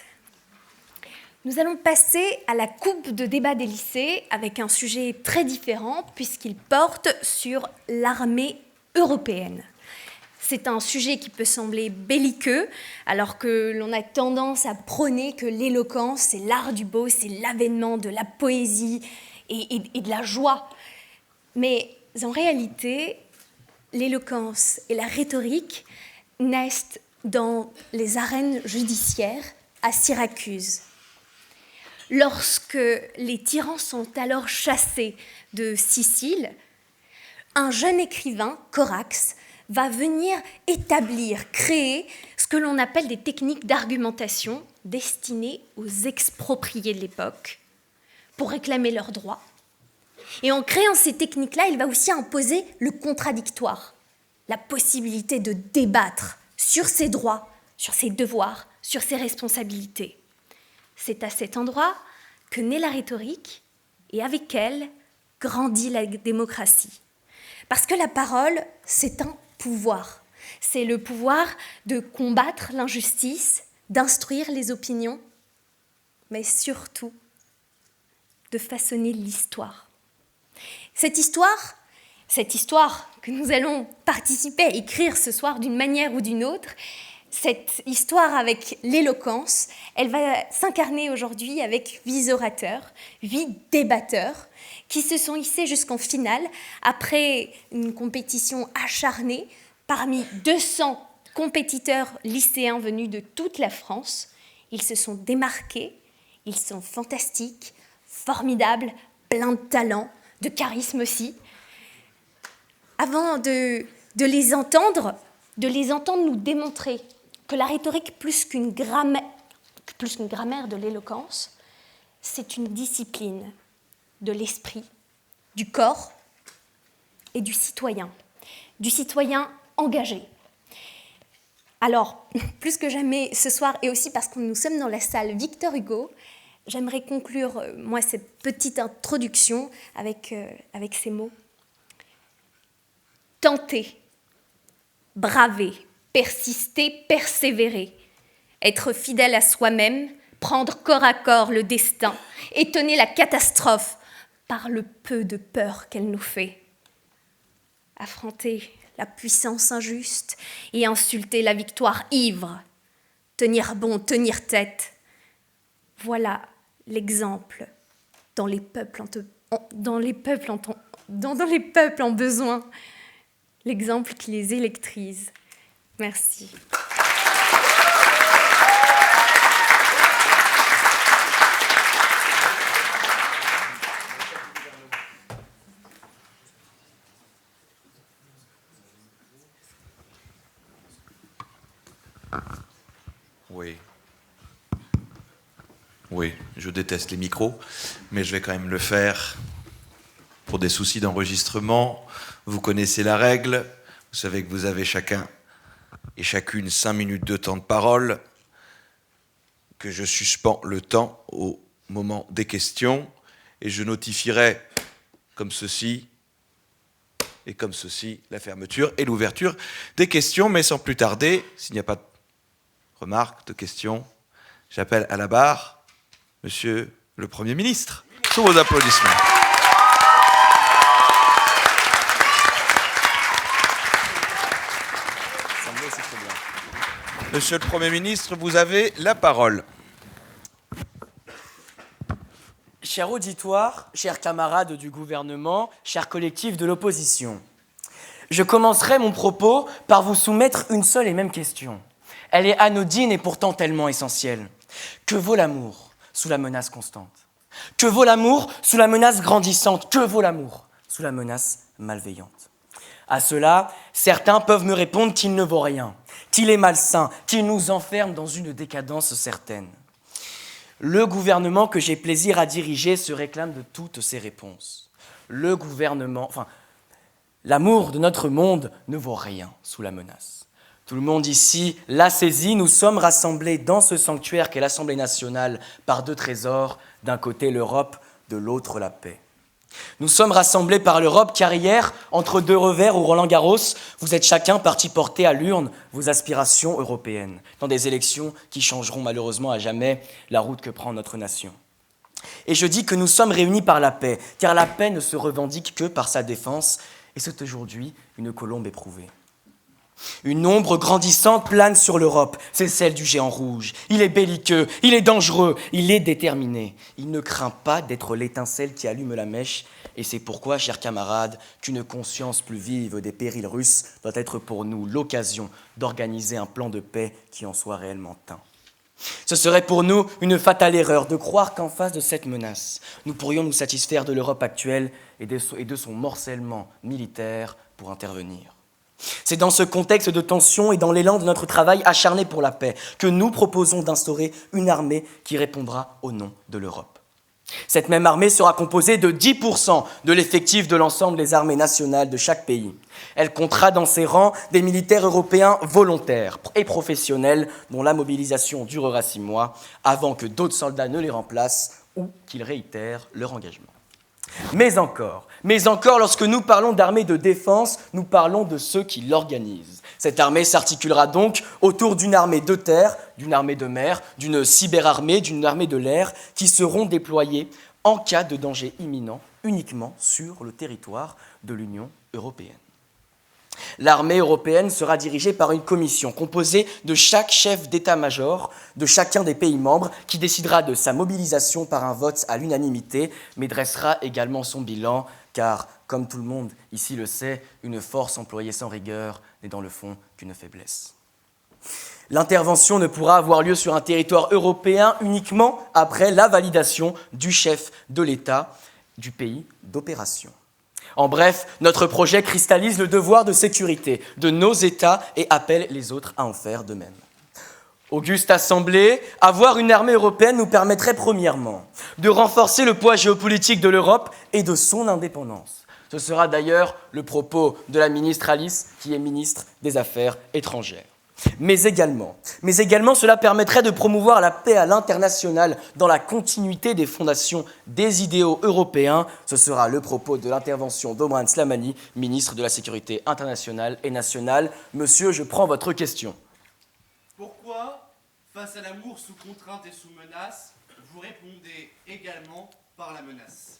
S5: Nous allons passer à la coupe de débat des lycées avec un sujet très différent puisqu'il porte sur l'armée européenne. C'est un sujet qui peut sembler belliqueux alors que l'on a tendance à prôner que l'éloquence, c'est l'art du beau, c'est l'avènement de la poésie et de la joie. Mais en réalité, l'éloquence et la rhétorique naissent dans les arènes judiciaires à Syracuse. Lorsque les tyrans sont alors chassés de Sicile, un jeune écrivain, Corax, va venir créer ce que l'on appelle des techniques d'argumentation destinées aux expropriés de l'époque pour réclamer leurs droits. Et en créant ces techniques-là, il va aussi imposer le contradictoire, la possibilité de débattre sur ses droits, sur ses devoirs, sur ses responsabilités. C'est à cet endroit que naît la rhétorique et avec elle grandit la démocratie. Parce que la parole, c'est un pouvoir. C'est le pouvoir de combattre l'injustice, d'instruire les opinions, mais surtout de façonner l'histoire. Cette histoire, Cette histoire que nous allons participer à écrire ce soir d'une manière ou d'une autre, cette histoire avec l'éloquence, elle va s'incarner aujourd'hui avec 8 orateurs, 8 débatteurs qui se sont hissés jusqu'en finale après une compétition acharnée parmi 200 compétiteurs lycéens venus de toute la France. Ils se sont démarqués, ils sont fantastiques, formidables, pleins de talent, de charisme aussi. Avant de les entendre nous démontrer que la rhétorique, plus qu'une grammaire de l'éloquence, c'est une discipline de l'esprit, du corps et du citoyen engagé. Alors, plus que jamais ce soir, et aussi parce que nous sommes dans la salle Victor Hugo, j'aimerais conclure, moi, cette petite introduction avec ces mots. Tenter, braver, persister, persévérer, être fidèle à soi-même, prendre corps à corps le destin, étonner la catastrophe par le peu de peur qu'elle nous fait. Affronter la puissance injuste et insulter la victoire ivre, tenir bon, tenir tête. Voilà l'exemple dans les peuples en besoin, l'exemple qui les électrise. Merci.
S1: Oui, je déteste les micros, mais je vais quand même le faire pour des soucis d'enregistrement. Vous connaissez la règle, vous savez que vous avez chacun et chacune 5 minutes de temps de parole, que je suspends le temps au moment des questions, et je notifierai comme ceci et comme ceci la fermeture et l'ouverture des questions, mais sans plus tarder, s'il n'y a pas de remarques, de questions, j'appelle à la barre Monsieur le Premier ministre. Sous vos applaudissements. Monsieur le Premier ministre, vous avez la parole.
S6: Cher auditoire, chers camarades du gouvernement, chers collectifs de l'opposition, je commencerai mon propos par vous soumettre une seule et même question. Elle est anodine et pourtant tellement essentielle. Que vaut l'amour sous la menace constante? Que vaut l'amour sous la menace grandissante? Que vaut l'amour sous la menace malveillante? À cela, certains peuvent me répondre qu'il ne vaut rien, qu'il est malsain, qu'il nous enferme dans une décadence certaine. Le gouvernement que j'ai plaisir à diriger se réclame de toutes ces réponses. L'amour de notre monde ne vaut rien sous la menace. Tout le monde ici l'a saisi, nous sommes rassemblés dans ce sanctuaire qu'est l'Assemblée nationale par 2 trésors, d'un côté l'Europe, de l'autre la paix. Nous sommes rassemblés par l'Europe car hier, entre 2 revers ou Roland-Garros, vous êtes chacun parti porter à l'urne vos aspirations européennes, dans des élections qui changeront malheureusement à jamais la route que prend notre nation. Et je dis que nous sommes réunis par la paix, car la paix ne se revendique que par sa défense, et c'est aujourd'hui une colombe éprouvée. Une ombre grandissante plane sur l'Europe, c'est celle du géant rouge. Il est belliqueux, il est dangereux, il est déterminé. Il ne craint pas d'être l'étincelle qui allume la mèche, et c'est pourquoi, chers camarades, qu'une conscience plus vive des périls russes doit être pour nous l'occasion d'organiser un plan de paix qui en soit réellement teint. Ce serait pour nous une fatale erreur de croire qu'en face de cette menace, nous pourrions nous satisfaire de l'Europe actuelle et de son morcellement militaire pour intervenir. C'est dans ce contexte de tension et dans l'élan de notre travail acharné pour la paix que nous proposons d'instaurer une armée qui répondra au nom de l'Europe. Cette même armée sera composée de 10% de l'effectif de l'ensemble des armées nationales de chaque pays. Elle comptera dans ses rangs des militaires européens volontaires et professionnels dont la mobilisation durera 6 mois avant que d'autres soldats ne les remplacent ou qu'ils réitèrent leur engagement. Mais encore, lorsque nous parlons d'armée de défense, nous parlons de ceux qui l'organisent. Cette armée s'articulera donc autour d'une armée de terre, d'une armée de mer, d'une cyberarmée, d'une armée de l'air, qui seront déployées en cas de danger imminent uniquement sur le territoire de l'Union européenne. L'armée européenne sera dirigée par une commission composée de chaque chef d'état-major de chacun des pays membres qui décidera de sa mobilisation par un vote à l'unanimité, mais dressera également son bilan, car, comme tout le monde ici le sait, une force employée sans rigueur n'est dans le fond qu'une faiblesse. L'intervention ne pourra avoir lieu sur un territoire européen uniquement après la validation du chef de l'État du pays d'opération. En bref, notre projet cristallise le devoir de sécurité de nos États et appelle les autres à en faire de même. Auguste Assemblée, avoir une armée européenne nous permettrait premièrement de renforcer le poids géopolitique de l'Europe et de son indépendance. Ce sera d'ailleurs le propos de la ministre Alice, qui est ministre des Affaires étrangères. Mais également, cela permettrait de promouvoir la paix à l'international dans la continuité des fondations des idéaux européens. Ce sera le propos de l'intervention d'Omran Slamani, ministre de la Sécurité internationale et nationale. Monsieur, je prends votre question.
S2: Pourquoi, face à l'amour sous contrainte et sous menace, vous répondez également par la menace ?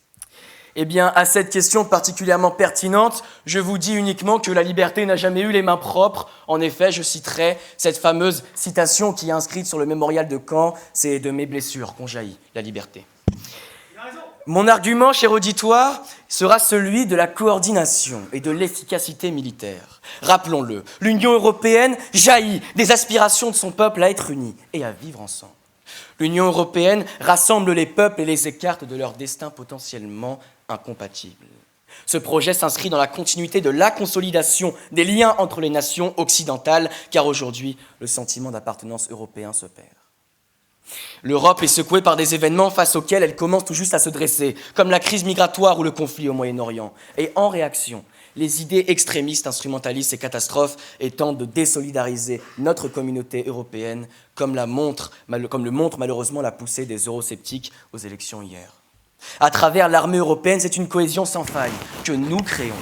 S6: Eh bien, à cette question particulièrement pertinente, je vous dis uniquement que la liberté n'a jamais eu les mains propres. En effet, je citerai cette fameuse citation qui est inscrite sur le mémorial de Caen, c'est de mes blessures qu'ont jailli la liberté. Mon argument, cher auditoire, sera celui de la coordination et de l'efficacité militaire. Rappelons-le, l'Union européenne jaillit des aspirations de son peuple à être uni et à vivre ensemble. L'Union européenne rassemble les peuples et les écarte de leurs destins potentiellement incompatibles. Ce projet s'inscrit dans la continuité de la consolidation des liens entre les nations occidentales, car aujourd'hui, le sentiment d'appartenance européen se perd. L'Europe est secouée par des événements face auxquels elle commence tout juste à se dresser, comme la crise migratoire ou le conflit au Moyen-Orient. Et en réaction, les idées extrémistes instrumentalisent ces catastrophes et tentent de désolidariser notre communauté européenne, comme le montre malheureusement la poussée des eurosceptiques aux élections hier. À travers l'armée européenne, c'est une cohésion sans faille que nous créons.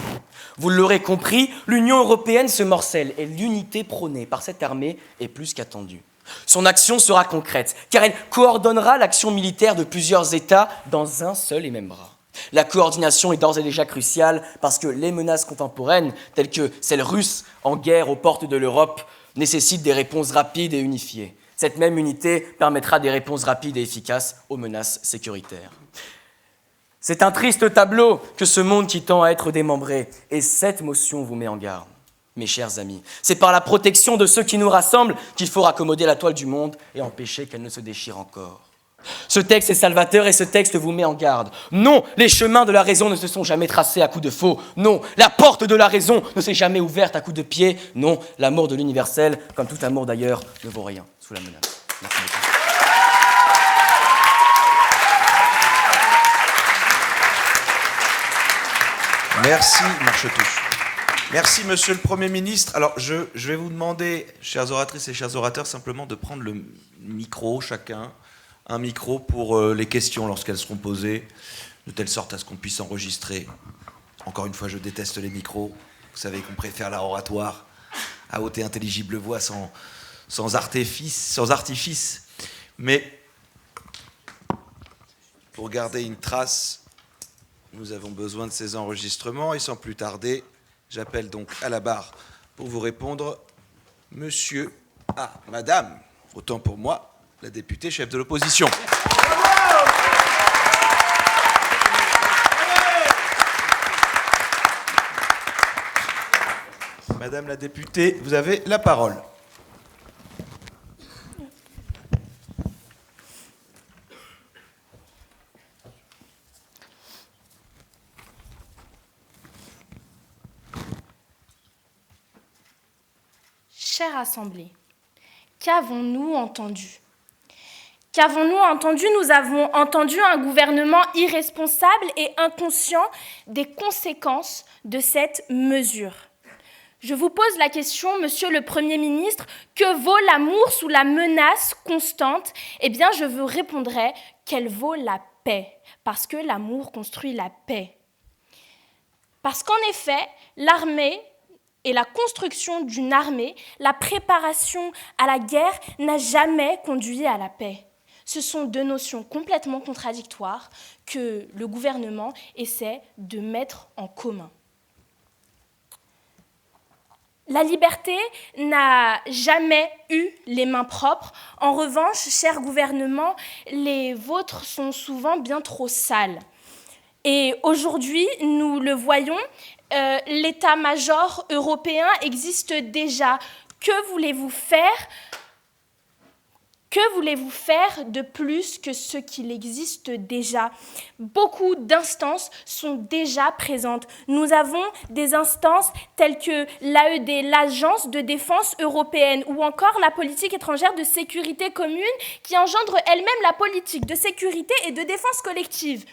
S6: Vous l'aurez compris, l'Union européenne se morcelle et l'unité prônée par cette armée est plus qu'attendue. Son action sera concrète, car elle coordonnera l'action militaire de plusieurs États dans un seul et même bras. La coordination est d'ores et déjà cruciale parce que les menaces contemporaines, telles que celles russes en guerre aux portes de l'Europe, nécessitent des réponses rapides et unifiées. Cette même unité permettra des réponses rapides et efficaces aux menaces sécuritaires. C'est un triste tableau que ce monde qui tend à être démembré, et cette motion vous met en garde, mes chers amis. C'est par la protection de ceux qui nous rassemblent qu'il faut raccommoder la toile du monde et empêcher qu'elle ne se déchire encore. Ce texte est salvateur et ce texte vous met en garde. Non, les chemins de la raison ne se sont jamais tracés à coups de faux. Non, la porte de la raison ne s'est jamais ouverte à coups de pied. Non, l'amour de l'universel, comme tout amour d'ailleurs, ne vaut rien sous la menace. Merci beaucoup.
S1: Merci, Marchetouche. Merci, Monsieur le Premier ministre. Alors, je vais vous demander, chères oratrices et chers orateurs, simplement de prendre le micro, chacun, un micro pour les questions lorsqu'elles seront posées, de telle sorte à ce qu'on puisse enregistrer. Encore une fois, je déteste les micros. Vous savez qu'on préfère l'art oratoire à haute et intelligible voix sans artifice. Mais pour garder une trace, nous avons besoin de ces enregistrements. Et sans plus tarder, j'appelle donc à la barre pour vous répondre, madame, autant pour moi, la députée chef de l'opposition. Madame la députée, vous avez la parole.
S3: Chère Assemblée, qu'avons-nous entendu ? Qu'avons-nous entendu ? Nous avons entendu un gouvernement irresponsable et inconscient des conséquences de cette mesure. Je vous pose la question, Monsieur le Premier ministre, que vaut l'amour sous la menace constante ? Eh bien, je vous répondrai qu'elle vaut la paix, parce que l'amour construit la paix. Parce qu'en effet, l'armée et la construction d'une armée, la préparation à la guerre n'a jamais conduit à la paix. Ce sont deux notions complètement contradictoires que le gouvernement essaie de mettre en commun.
S7: La liberté n'a jamais eu les mains propres. En revanche, cher gouvernement, les vôtres sont souvent bien trop sales. Et aujourd'hui, nous le voyons, l'état-major européen existe déjà. Que voulez-vous faire ? Que voulez-vous faire de plus que ce qu'il existe déjà ? Beaucoup d'instances sont déjà présentes. Nous avons des instances telles que l'AED, l'Agence de défense européenne, ou encore la politique étrangère de sécurité commune, qui engendre elle-même la politique de sécurité et de défense collective.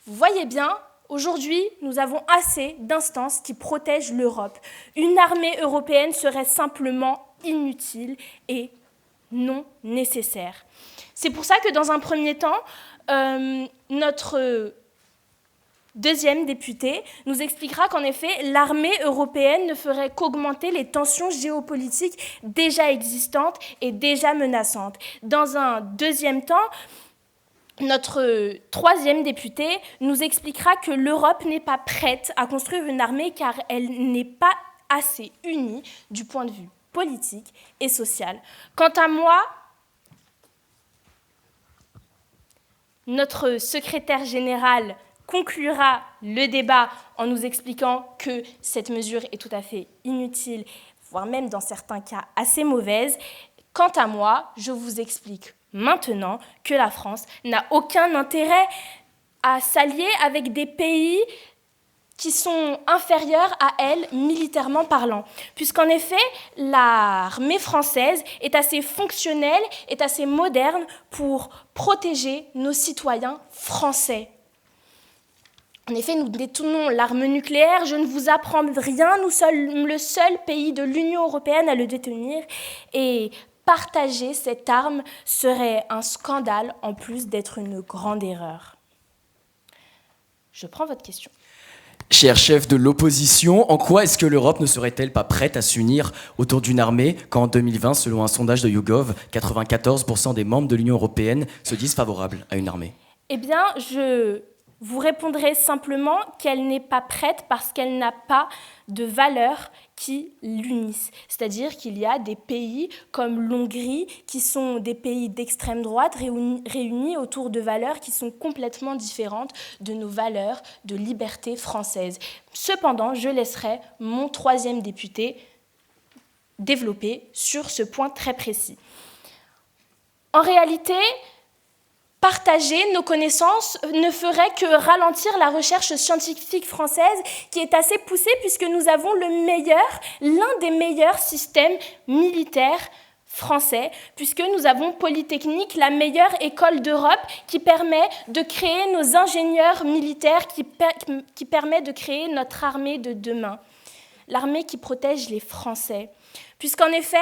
S7: Vous voyez bien, aujourd'hui, nous avons assez d'instances qui protègent l'Europe. Une armée européenne serait simplement inutile et non nécessaire. C'est pour ça que dans un premier temps, notre deuxième député nous expliquera qu'en effet, l'armée européenne ne ferait qu'augmenter les tensions géopolitiques déjà existantes et déjà menaçantes. Dans un deuxième temps, notre troisième député nous expliquera que l'Europe n'est pas prête à construire une armée car elle n'est pas assez unie du point de vue politique et social. Quant à moi, notre secrétaire général conclura le débat en nous expliquant que cette mesure est tout à fait inutile, voire même dans certains cas assez mauvaise. Quant à moi, je vous explique maintenant que la France n'a aucun intérêt à s'allier avec des pays qui sont inférieurs à elle militairement parlant. Puisqu'en effet, l'armée française est assez fonctionnelle, est assez moderne pour protéger nos citoyens français. En effet, nous détenons l'arme nucléaire, je ne vous apprends rien, nous sommes le seul pays de l'Union européenne à le détenir et partager cette arme serait un scandale en plus d'être une grande erreur. Je prends votre question.
S6: Cher chef de l'opposition, en quoi est-ce que l'Europe ne serait-elle pas prête à s'unir autour d'une armée quand en 2020, selon un sondage de YouGov, 94% des membres de l'Union européenne se disent favorables à une armée ?
S7: Eh bien, je vous répondrai simplement qu'elle n'est pas prête parce qu'elle n'a pas de valeurs qui l'unissent. C'est-à-dire qu'il y a des pays comme l'Hongrie qui sont des pays d'extrême droite réunis autour de valeurs qui sont complètement différentes de nos valeurs de liberté française. Cependant, je laisserai mon troisième député développer sur ce point très précis. En réalité, partager nos connaissances ne ferait que ralentir la recherche scientifique française qui est assez poussée puisque nous avons l'un des meilleurs systèmes militaires français, puisque nous avons Polytechnique, la meilleure école d'Europe qui permet de créer nos ingénieurs militaires, qui permet de créer notre armée de demain, l'armée qui protège les Français. Puisqu'en effet,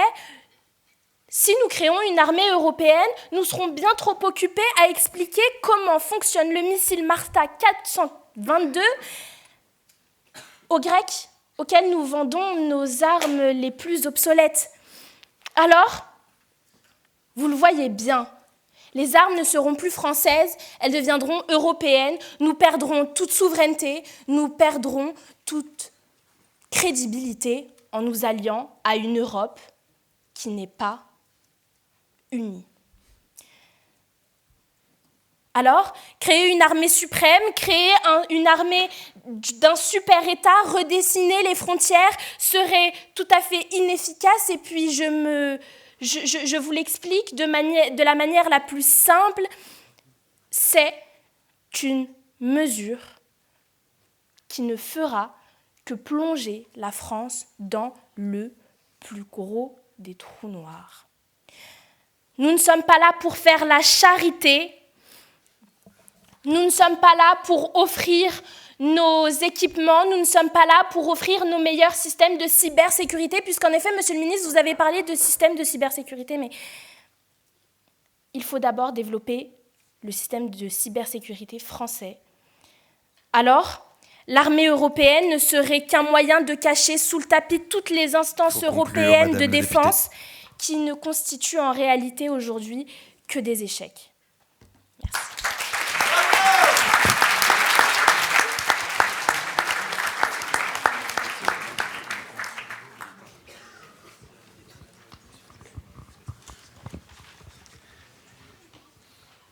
S7: si nous créons une armée européenne, nous serons bien trop occupés à expliquer comment fonctionne le missile Marta 422 aux Grecs, auxquels nous vendons nos armes les plus obsolètes. Alors, vous le voyez bien, les armes ne seront plus françaises, elles deviendront européennes, nous perdrons toute souveraineté, nous perdrons toute crédibilité en nous alliant à une Europe qui n'est pas unis. Alors, créer une armée suprême, créer une armée d'un super-État, redessiner les frontières serait tout à fait inefficace. Et puis, je vous l'explique de la manière la plus simple. C'est une mesure qui ne fera que plonger la France dans le plus gros des trous noirs. Nous ne sommes pas là pour faire la charité. Nous ne sommes pas là pour offrir nos équipements. Nous ne sommes pas là pour offrir nos meilleurs systèmes de cybersécurité, puisqu'en effet, monsieur le ministre, vous avez parlé de systèmes de cybersécurité, mais il faut d'abord développer le système de cybersécurité français. Alors, l'armée européenne ne serait qu'un moyen de cacher sous le tapis toutes les instances européennes de défense qui ne constituent en réalité aujourd'hui que des échecs. Merci.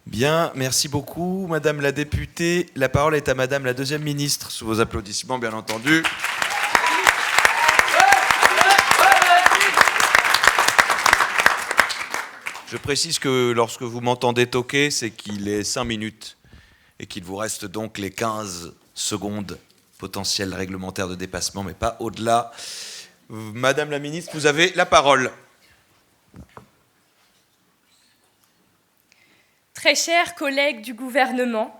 S1: Bien, merci beaucoup, Madame la députée. La parole est à Madame la deuxième ministre, sous vos applaudissements, bien entendu. Je précise que lorsque vous m'entendez toquer, c'est qu'il est 5 minutes et qu'il vous reste donc les 15 secondes potentielles réglementaires de dépassement, mais pas au-delà. Madame la ministre, vous avez la parole.
S7: Très chers collègues du gouvernement,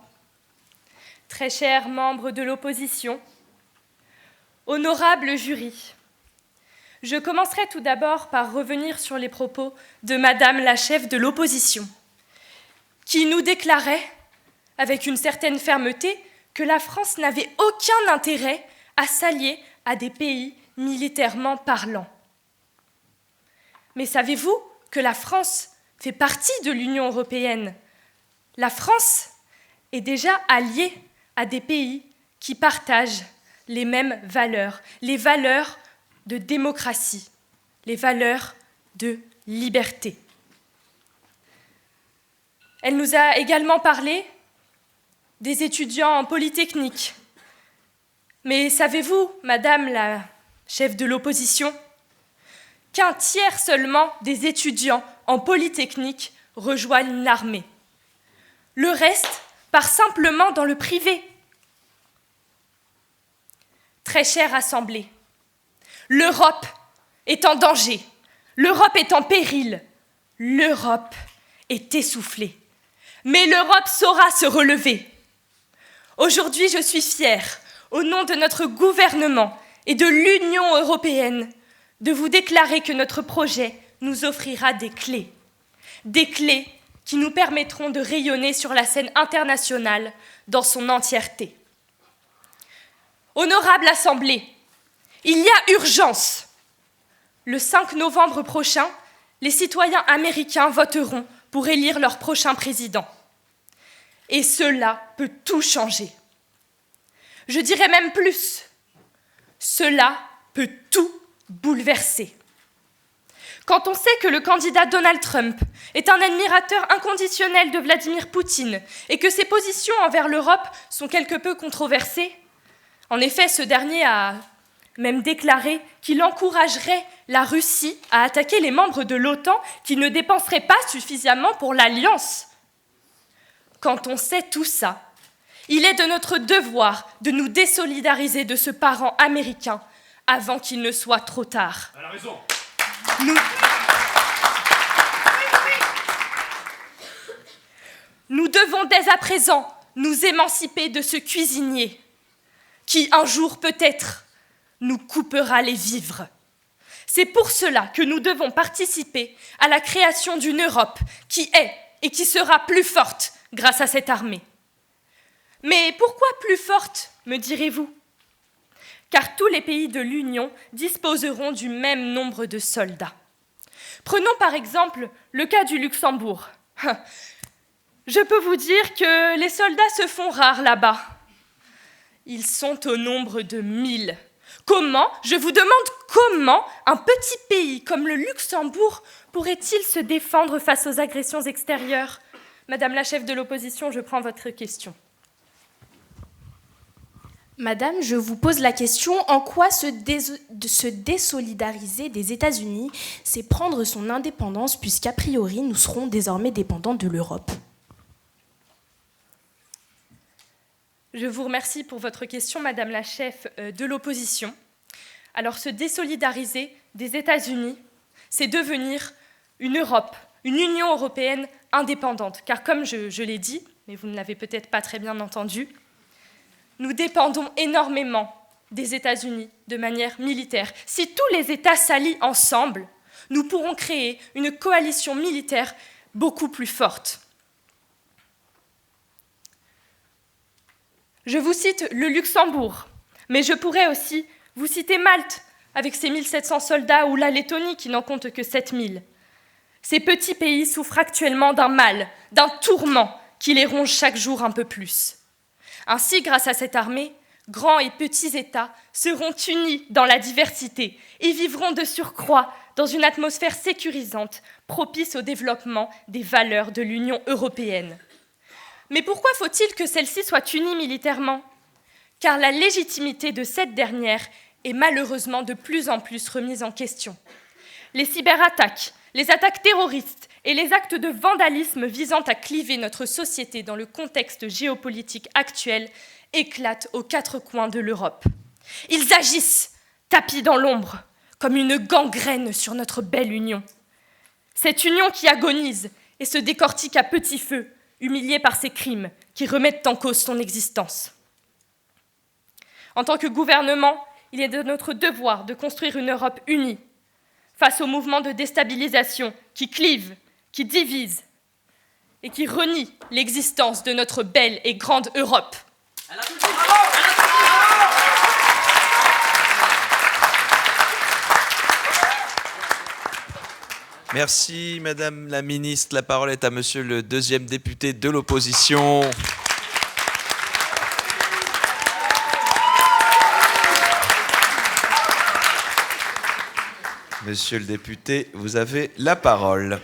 S7: très chers membres de l'opposition, honorable jury, je commencerai tout d'abord par revenir sur les propos de Madame la chef de l'opposition, qui nous déclarait, avec une certaine fermeté, que la France n'avait aucun intérêt à s'allier à des pays militairement parlant. Mais savez-vous que la France fait partie de l'Union européenne ? La France est déjà alliée à des pays qui partagent les mêmes valeurs, les valeurs de démocratie, les valeurs de liberté. Elle nous a également parlé des étudiants en Polytechnique. Mais savez-vous, Madame la chef de l'opposition, qu'un tiers seulement des étudiants en Polytechnique rejoignent l'armée. Le reste part simplement dans le privé. Très chère Assemblée, l'Europe est en danger, l'Europe est en péril, l'Europe est essoufflée. Mais l'Europe saura se relever. Aujourd'hui, je suis fière, au nom de notre gouvernement et de l'Union européenne, de vous déclarer que notre projet nous offrira des clés qui nous permettront de rayonner sur la scène internationale dans son entièreté. Honorable Assemblée, il y a urgence. Le 5 novembre prochain, les citoyens américains voteront pour élire leur prochain président. Et cela peut tout changer. Je dirais même plus, cela peut tout bouleverser. Quand on sait que le candidat Donald Trump est un admirateur inconditionnel de Vladimir Poutine et que ses positions envers l'Europe sont quelque peu controversées, en effet, ce dernier a même déclaré qu'il encouragerait la Russie à attaquer les membres de l'OTAN qui ne dépenseraient pas suffisamment pour l'Alliance. Quand on sait tout ça, il est de notre devoir de nous désolidariser de ce parent américain avant qu'il ne soit trop tard.
S2: Elle a raison.
S7: Nous devons dès à présent nous émanciper de ce cuisinier qui, un jour peut-être, nous coupera les vivres. C'est pour cela que nous devons participer à la création d'une Europe qui est et qui sera plus forte grâce à cette armée. Mais pourquoi plus forte, me direz-vous ? Car tous les pays de l'Union disposeront du même nombre de soldats. Prenons par exemple le cas du Luxembourg. Je peux vous dire que les soldats se font rares là-bas. Ils sont au nombre de 1000. Comment, je vous demande comment, un petit pays comme le Luxembourg pourrait-il se défendre face aux agressions extérieures ? Madame la chef de l'opposition, je prends votre question.
S3: Madame, je vous pose la question, en quoi se désolidariser des États-Unis, c'est prendre son indépendance, puisqu'a priori, nous serons désormais dépendants de l'Europe ?
S7: Je vous remercie pour votre question, Madame la chef de l'opposition. Alors, se désolidariser des États-Unis, c'est devenir une Europe, une Union européenne indépendante. Car comme je l'ai dit, mais vous ne l'avez peut-être pas très bien entendu, nous dépendons énormément des États-Unis de manière militaire. Si tous les États s'allient ensemble, nous pourrons créer une coalition militaire beaucoup plus forte. Je vous cite le Luxembourg, mais je pourrais aussi vous citer Malte, avec ses 1700 soldats, ou la Lettonie, qui n'en compte que 7000. Ces petits pays souffrent actuellement d'un mal, d'un tourment qui les ronge chaque jour un peu plus. Ainsi, grâce à cette armée, grands et petits États seront unis dans la diversité et vivront de surcroît dans une atmosphère sécurisante, propice au développement des valeurs de l'Union européenne. Mais pourquoi faut-il que celle-ci soit unie militairement ? Car la légitimité de cette dernière est malheureusement de plus en plus remise en question. Les cyberattaques, les attaques terroristes et les actes de vandalisme visant à cliver notre société dans le contexte géopolitique actuel éclatent aux quatre coins de l'Europe. Ils agissent, tapis dans l'ombre, comme une gangrène sur notre belle union. Cette union qui agonise et se décortique à petit feu, humiliée par ces crimes qui remettent en cause son existence. En tant que gouvernement, il est de notre devoir de construire une Europe unie face aux mouvements de déstabilisation qui clivent, qui divisent et qui renient l'existence de notre belle et grande Europe.
S8: Merci, Madame la Ministre. La parole est à Monsieur le deuxième député de l'opposition. Monsieur le député, vous avez la parole.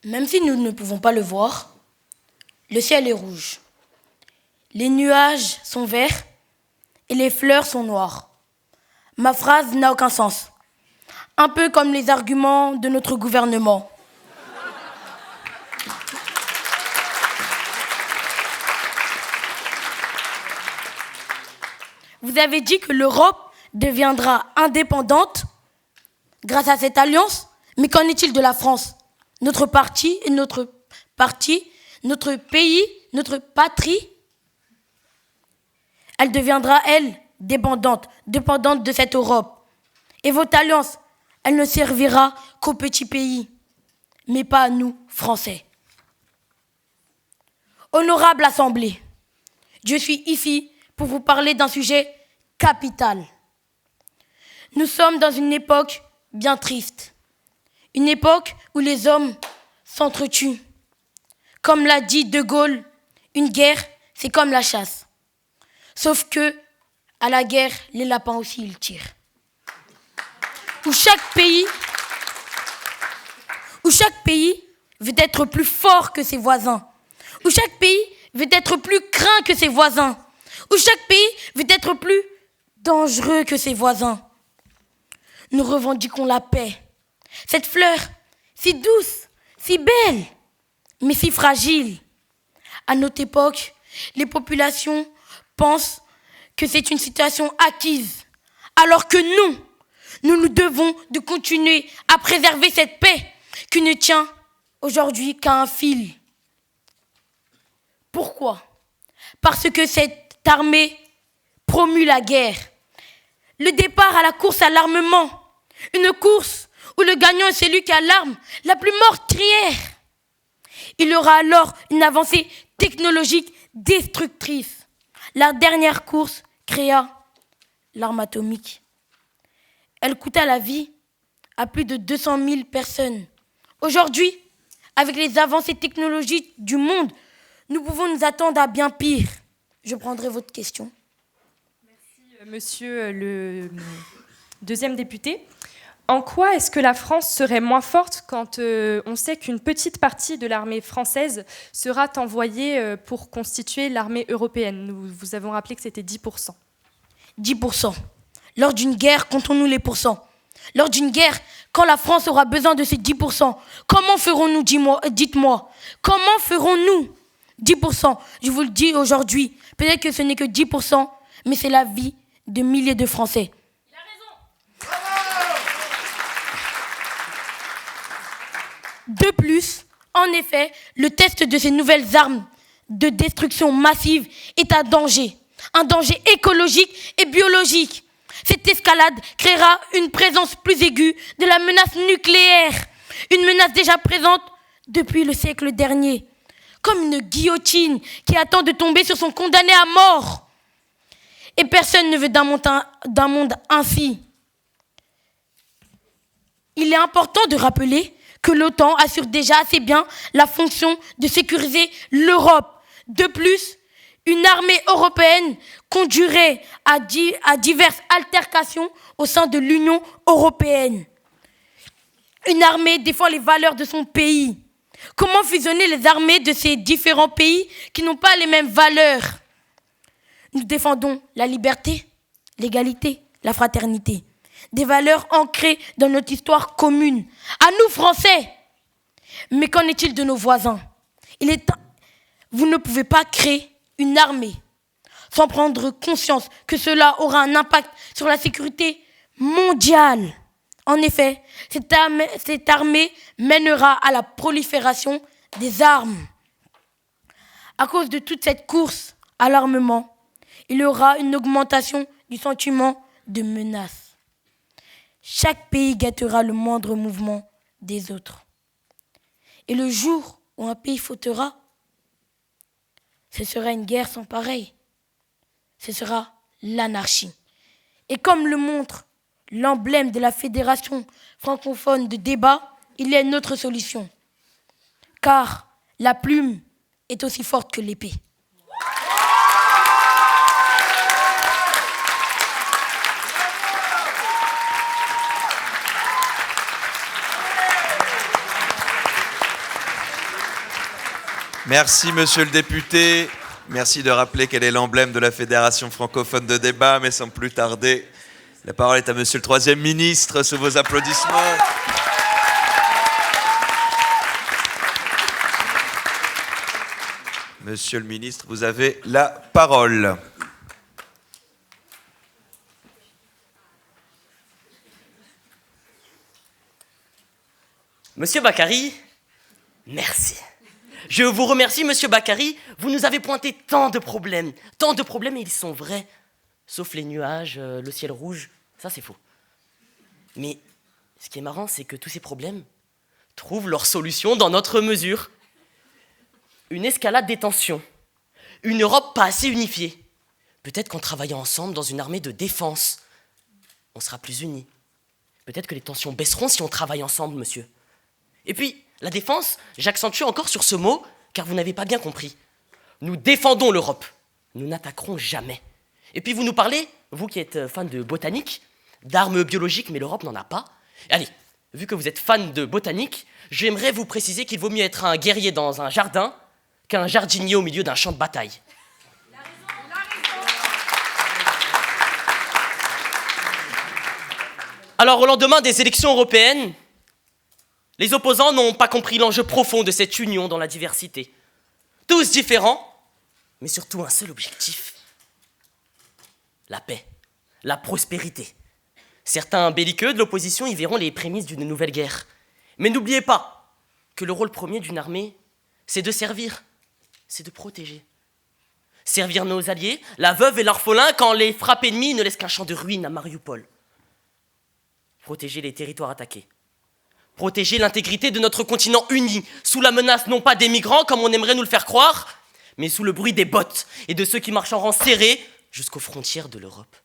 S3: Même si nous ne pouvons pas le voir, le ciel est rouge. Les nuages sont verts et les fleurs sont noires. Ma phrase n'a aucun sens. Un peu comme les arguments de notre gouvernement. Vous avez dit que l'Europe deviendra indépendante grâce à cette alliance, mais qu'en est-il de la France ? Notre pays, notre patrie, elle deviendra, elle, dépendante de cette Europe. Et votre alliance, elle ne servira qu'aux petits pays, mais pas à nous, Français. Honorable Assemblée, je suis ici pour vous parler d'un sujet capital. Nous sommes dans une époque bien triste. Une époque où les hommes s'entretuent. Comme l'a dit De Gaulle, une guerre, c'est comme la chasse. Sauf que, à la guerre, les lapins aussi, ils tirent. Où chaque pays veut être plus fort que ses voisins. Où chaque pays veut être plus craint que ses voisins. Où chaque pays veut être plus dangereux que ses voisins. Nous revendiquons la paix. Cette fleur, si douce, si belle, mais si fragile. À notre époque, les populations pensent que c'est une situation acquise, alors que nous devons de continuer à préserver cette paix qui ne tient aujourd'hui qu'à un fil. Pourquoi ? Parce que cette armée promue la guerre. Le départ à la course à l'armement. Une course où le gagnant est celui qui a l'arme la plus meurtrière. Il y aura alors une avancée technologique destructrice. La dernière course créa l'arme atomique. Elle coûta la vie à plus de 200 000 personnes. Aujourd'hui, avec les avancées technologiques du monde, nous pouvons nous attendre à bien pire. Je prendrai votre question.
S7: Merci, monsieur le deuxième député. En quoi est-ce que la France serait moins forte quand on sait qu'une petite partie de l'armée française sera envoyée pour constituer l'armée européenne ? Nous vous avons rappelé que c'était 10%.
S3: 10%. Lors d'une guerre, comptons-nous les pourcents. Lors d'une guerre, quand la France aura besoin de ces 10%, comment ferons-nous, dites-moi, comment ferons-nous 10%, je vous le dis aujourd'hui, peut-être que ce n'est que 10%, mais c'est la vie de milliers de Français. Il a raison. De plus, en effet, le test de ces nouvelles armes de destruction massive est un danger écologique et biologique. Cette escalade créera une présence plus aiguë de la menace nucléaire, une menace déjà présente depuis le siècle dernier, comme une guillotine qui attend de tomber sur son condamné à mort. Et personne ne veut d'un monde ainsi. Il est important de rappeler que l'OTAN assure déjà assez bien la fonction de sécuriser l'Europe. De plus, Une armée européenne conduirait à diverses altercations au sein de l'Union européenne. Une armée défend les valeurs de son pays. Comment fusionner les armées de ces différents pays qui n'ont pas les mêmes valeurs? Nous défendons la liberté, l'égalité, la fraternité. Des valeurs ancrées dans notre histoire commune. À nous, Français! Mais qu'en est-il de nos voisins? Vous ne pouvez pas créer une armée sans prendre conscience que cela aura un impact sur la sécurité mondiale. En effet, cette armée mènera à la prolifération des armes. À cause de toute cette course à l'armement, il y aura une augmentation du sentiment de menace. Chaque pays guettera le moindre mouvement des autres. Et le jour où un pays fautera, ce sera une guerre sans pareil. Ce sera l'anarchie. Et comme le montre l'emblème de la Fédération francophone de débat, il est notre solution. Car la plume est aussi forte que l'épée.
S8: Merci, monsieur le député. Merci de rappeler quel est l'emblème de la Fédération francophone de débat, mais sans plus tarder, la parole est à monsieur le troisième ministre, sous vos applaudissements. Monsieur le ministre, vous avez la parole.
S6: Monsieur Bakary, merci. Je vous remercie, monsieur Bakary. Vous nous avez pointé tant de problèmes et ils sont vrais. Sauf les nuages, le ciel rouge, ça c'est faux. Mais ce qui est marrant, c'est que tous ces problèmes trouvent leur solution dans notre mesure. Une escalade des tensions, une Europe pas assez unifiée. Peut-être qu'en travaillant ensemble dans une armée de défense, on sera plus unis. Peut-être que les tensions baisseront si on travaille ensemble, monsieur. Et puis, la défense, j'accentue encore sur ce mot, car vous n'avez pas bien compris. Nous défendons l'Europe. Nous n'attaquerons jamais. Et puis vous nous parlez, vous qui êtes fan de botanique, d'armes biologiques, mais l'Europe n'en a pas. Allez, vu que vous êtes fan de botanique, j'aimerais vous préciser qu'il vaut mieux être un guerrier dans un jardin qu'un jardinier au milieu d'un champ de bataille. Alors, au lendemain des élections européennes, les opposants n'ont pas compris l'enjeu profond de cette union dans la diversité. Tous différents, mais surtout un seul objectif. La paix, la prospérité. Certains belliqueux de l'opposition y verront les prémices d'une nouvelle guerre. Mais n'oubliez pas que le rôle premier d'une armée, c'est de servir, c'est de protéger. Servir nos alliés, la veuve et l'orphelin, quand les frappes ennemies ne laissent qu'un champ de ruines à Mariupol. Protéger les territoires attaqués. Protéger l'intégrité de notre continent uni, sous la menace non pas des migrants, comme on aimerait nous le faire croire, mais sous le bruit des bottes et de ceux qui marchent en rang serré jusqu'aux frontières de l'Europe.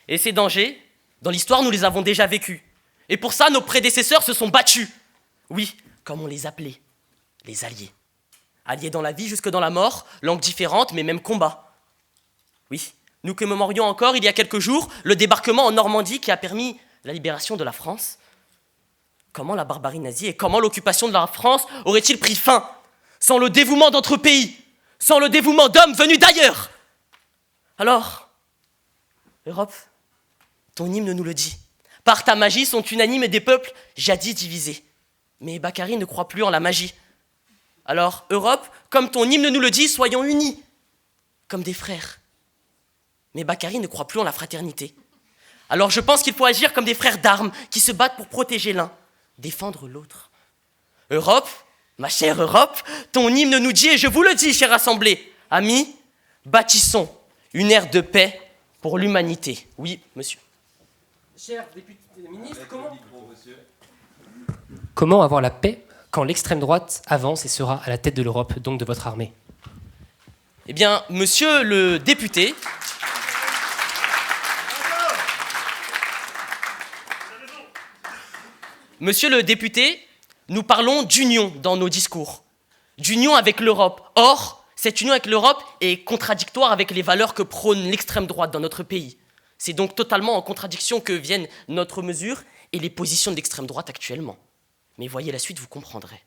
S6: Et ces dangers, dans l'histoire, nous les avons déjà vécus. Et pour ça, nos prédécesseurs se sont battus. Oui, comme on les appelait, les alliés. Alliés dans la vie jusque dans la mort, langues différentes, mais même combat. Oui, nous commémorions encore, il y a quelques jours, le débarquement en Normandie qui a permis la libération de la France. Comment la barbarie nazie et comment l'occupation de la France aurait-il pris fin sans le dévouement d'autres pays, sans le dévouement d'hommes venus d'ailleurs? Alors, Europe, ton hymne nous le dit. Par ta magie sont unanimes des peuples jadis divisés. Mais Bakary ne croit plus en la magie. Alors, Europe, comme ton hymne nous le dit, soyons unis, comme des frères. Mais Bakary ne croit plus en la fraternité. Alors je pense qu'il faut agir comme des frères d'armes qui se battent pour protéger l'un, défendre l'autre. Europe, ma chère Europe, ton hymne nous dit, et je vous le dis, chère assemblée, amis, bâtissons une ère de paix pour l'humanité. Oui, monsieur.
S9: Cher député ministre, comment avoir la paix quand l'extrême droite avance et sera à la tête de l'Europe, donc de votre armée?
S6: Eh bien, monsieur le député... Monsieur le député, nous parlons d'union dans nos discours, d'union avec l'Europe. Or,
S10: Cette union avec l'Europe est contradictoire avec les valeurs que prône l'extrême droite dans notre pays. C'est donc totalement en contradiction que viennent notre mesure et les positions de l'extrême droite actuellement. Mais voyez la suite, vous comprendrez.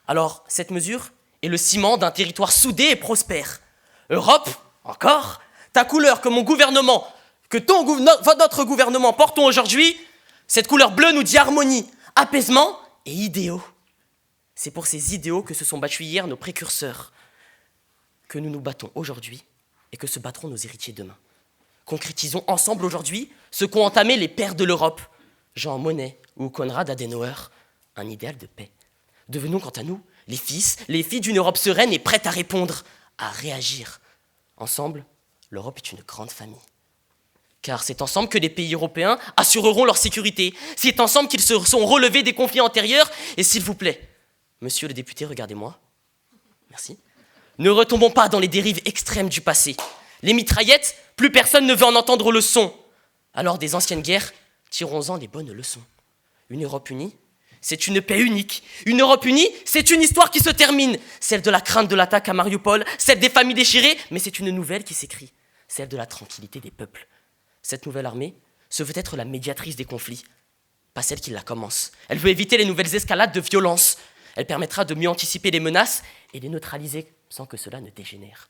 S10: Alors, cette mesure est le ciment d'un territoire soudé et prospère. Europe, encore, ta couleur que mon gouvernement, que notre gouvernement portons aujourd'hui, cette couleur bleue nous dit harmonie, apaisement et idéaux. C'est pour ces idéaux que se sont battus hier nos précurseurs, que nous nous battons aujourd'hui et que se battront nos héritiers demain. Concrétisons ensemble aujourd'hui ce qu'ont entamé les pères de l'Europe, Jean Monnet ou Konrad Adenauer, un idéal de paix. Devenons quant à nous les filles d'une Europe sereine et prête à répondre, à réagir. Ensemble, l'Europe est une grande famille. Car c'est ensemble que les pays européens assureront leur sécurité. C'est ensemble qu'ils se sont relevés des conflits antérieurs. Et s'il vous plaît, monsieur le député, regardez-moi. Merci. Ne retombons pas dans les dérives extrêmes du passé. Les mitraillettes, plus personne ne veut en entendre le son. Alors des anciennes guerres, tirons-en les bonnes leçons. Une Europe unie, c'est une paix unique. Une Europe unie, c'est une histoire qui se termine. Celle de la crainte de l'attaque à Mariupol, celle des familles déchirées, mais c'est une nouvelle qui s'écrit. Celle de la tranquillité des peuples. Cette nouvelle armée se veut être la médiatrice des conflits, pas celle qui la commence. Elle veut éviter les nouvelles escalades de violence. Elle permettra de mieux anticiper les menaces et les neutraliser sans que cela ne dégénère.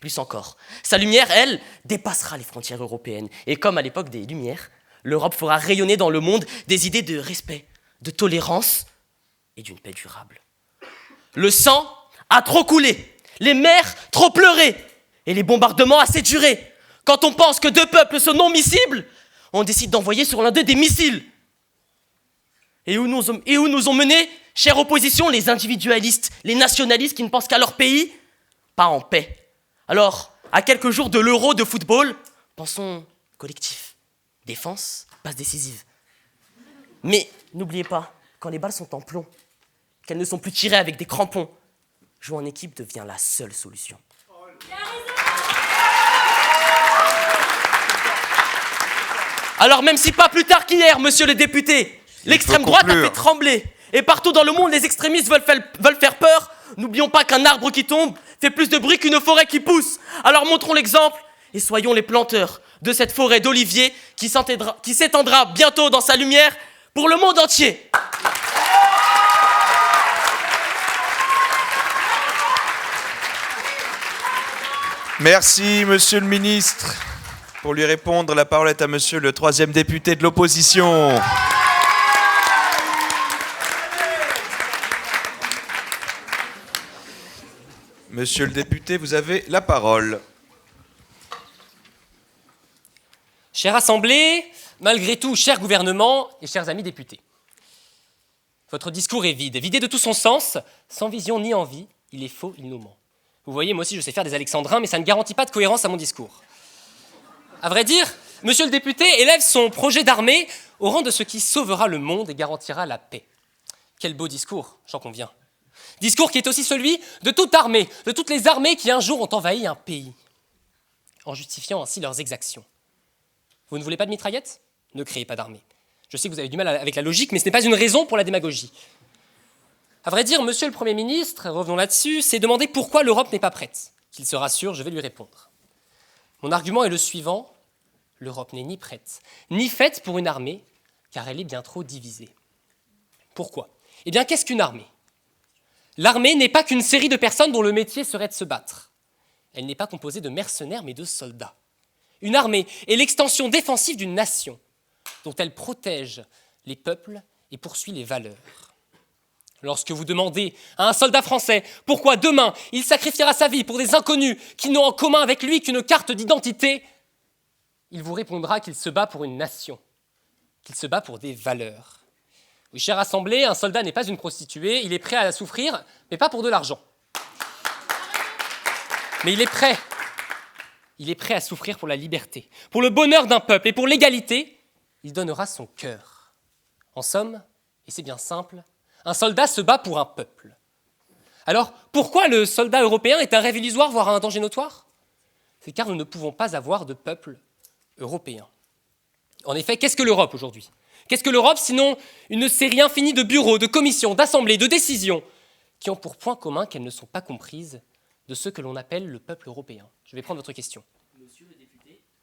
S10: Plus encore, sa lumière, elle, dépassera les frontières européennes. Et comme à l'époque des Lumières, l'Europe fera rayonner dans le monde des idées de respect, de tolérance et d'une paix durable. Le sang a trop coulé, les mers trop pleuré et les bombardements assez duré. Quand on pense que deux peuples sont non miscibles, on décide d'envoyer sur l'un d'eux des missiles. Et où nous ont menés, chère opposition, les individualistes, les nationalistes qui ne pensent qu'à leur pays, pas en paix. Alors, à quelques jours de l'Euro de football, pensons collectif. Défense, passe décisive. Mais n'oubliez pas, quand les balles sont en plomb, qu'elles ne sont plus tirées avec des crampons, jouer en équipe devient la seule solution. Alors même si pas plus tard qu'hier, monsieur le député, l'extrême droite a fait trembler. Et partout dans le monde, les extrémistes veulent faire peur. N'oublions pas qu'un arbre qui tombe fait plus de bruit qu'une forêt qui pousse. Alors montrons l'exemple et soyons les planteurs de cette forêt d'oliviers qui s'étendra bientôt dans sa lumière pour le monde entier.
S8: Merci, monsieur le ministre. Pour lui répondre, la parole est à monsieur le troisième député de l'opposition. Monsieur le député, vous avez la parole.
S9: Chère Assemblée, malgré tout, cher gouvernement et chers amis députés, votre discours est vide, vidé de tout son sens, sans vision ni envie, il est faux, il nous ment. Vous voyez, moi aussi je sais faire des alexandrins, mais ça ne garantit pas de cohérence à mon discours. À vrai dire, monsieur le député élève son projet d'armée au rang de ce qui sauvera le monde et garantira la paix. Quel beau discours, j'en conviens. Discours qui est aussi celui de toute armée, de toutes les armées qui un jour ont envahi un pays, en justifiant ainsi leurs exactions. Vous ne voulez pas de mitraillettes ? Ne créez pas d'armée. Je sais que vous avez du mal avec la logique, mais ce n'est pas une raison pour la démagogie. À vrai dire, monsieur le Premier ministre, revenons là-dessus, c'est demander pourquoi l'Europe n'est pas prête. Qu'il se rassure, je vais lui répondre. Mon argument est le suivant, l'Europe n'est ni prête, ni faite pour une armée, car elle est bien trop divisée. Pourquoi ? Eh bien, qu'est-ce qu'une armée ? L'armée n'est pas qu'une série de personnes dont le métier serait de se battre. Elle n'est pas composée de mercenaires, mais de soldats. Une armée est l'extension défensive d'une nation, dont elle protège les peuples et poursuit les valeurs. Lorsque vous demandez à un soldat français pourquoi demain il sacrifiera sa vie pour des inconnus qui n'ont en commun avec lui qu'une carte d'identité, il vous répondra qu'il se bat pour une nation, qu'il se bat pour des valeurs. Oui, chère Assemblée, un soldat n'est pas une prostituée, il est prêt à souffrir, mais pas pour de l'argent. Mais il est prêt à souffrir pour la liberté, pour le bonheur d'un peuple et pour l'égalité, il donnera son cœur. En somme, et c'est bien simple, un soldat se bat pour un peuple. Alors, pourquoi le soldat européen est un rêve illusoire, voire un danger notoire ? C'est car nous ne pouvons pas avoir de peuple européen. En effet, qu'est-ce que l'Europe aujourd'hui ? Qu'est-ce que l'Europe sinon une série infinie de bureaux, de commissions, d'assemblées, de décisions qui ont pour point commun qu'elles ne sont pas comprises de ce que l'on appelle le peuple européen. Je vais prendre votre question.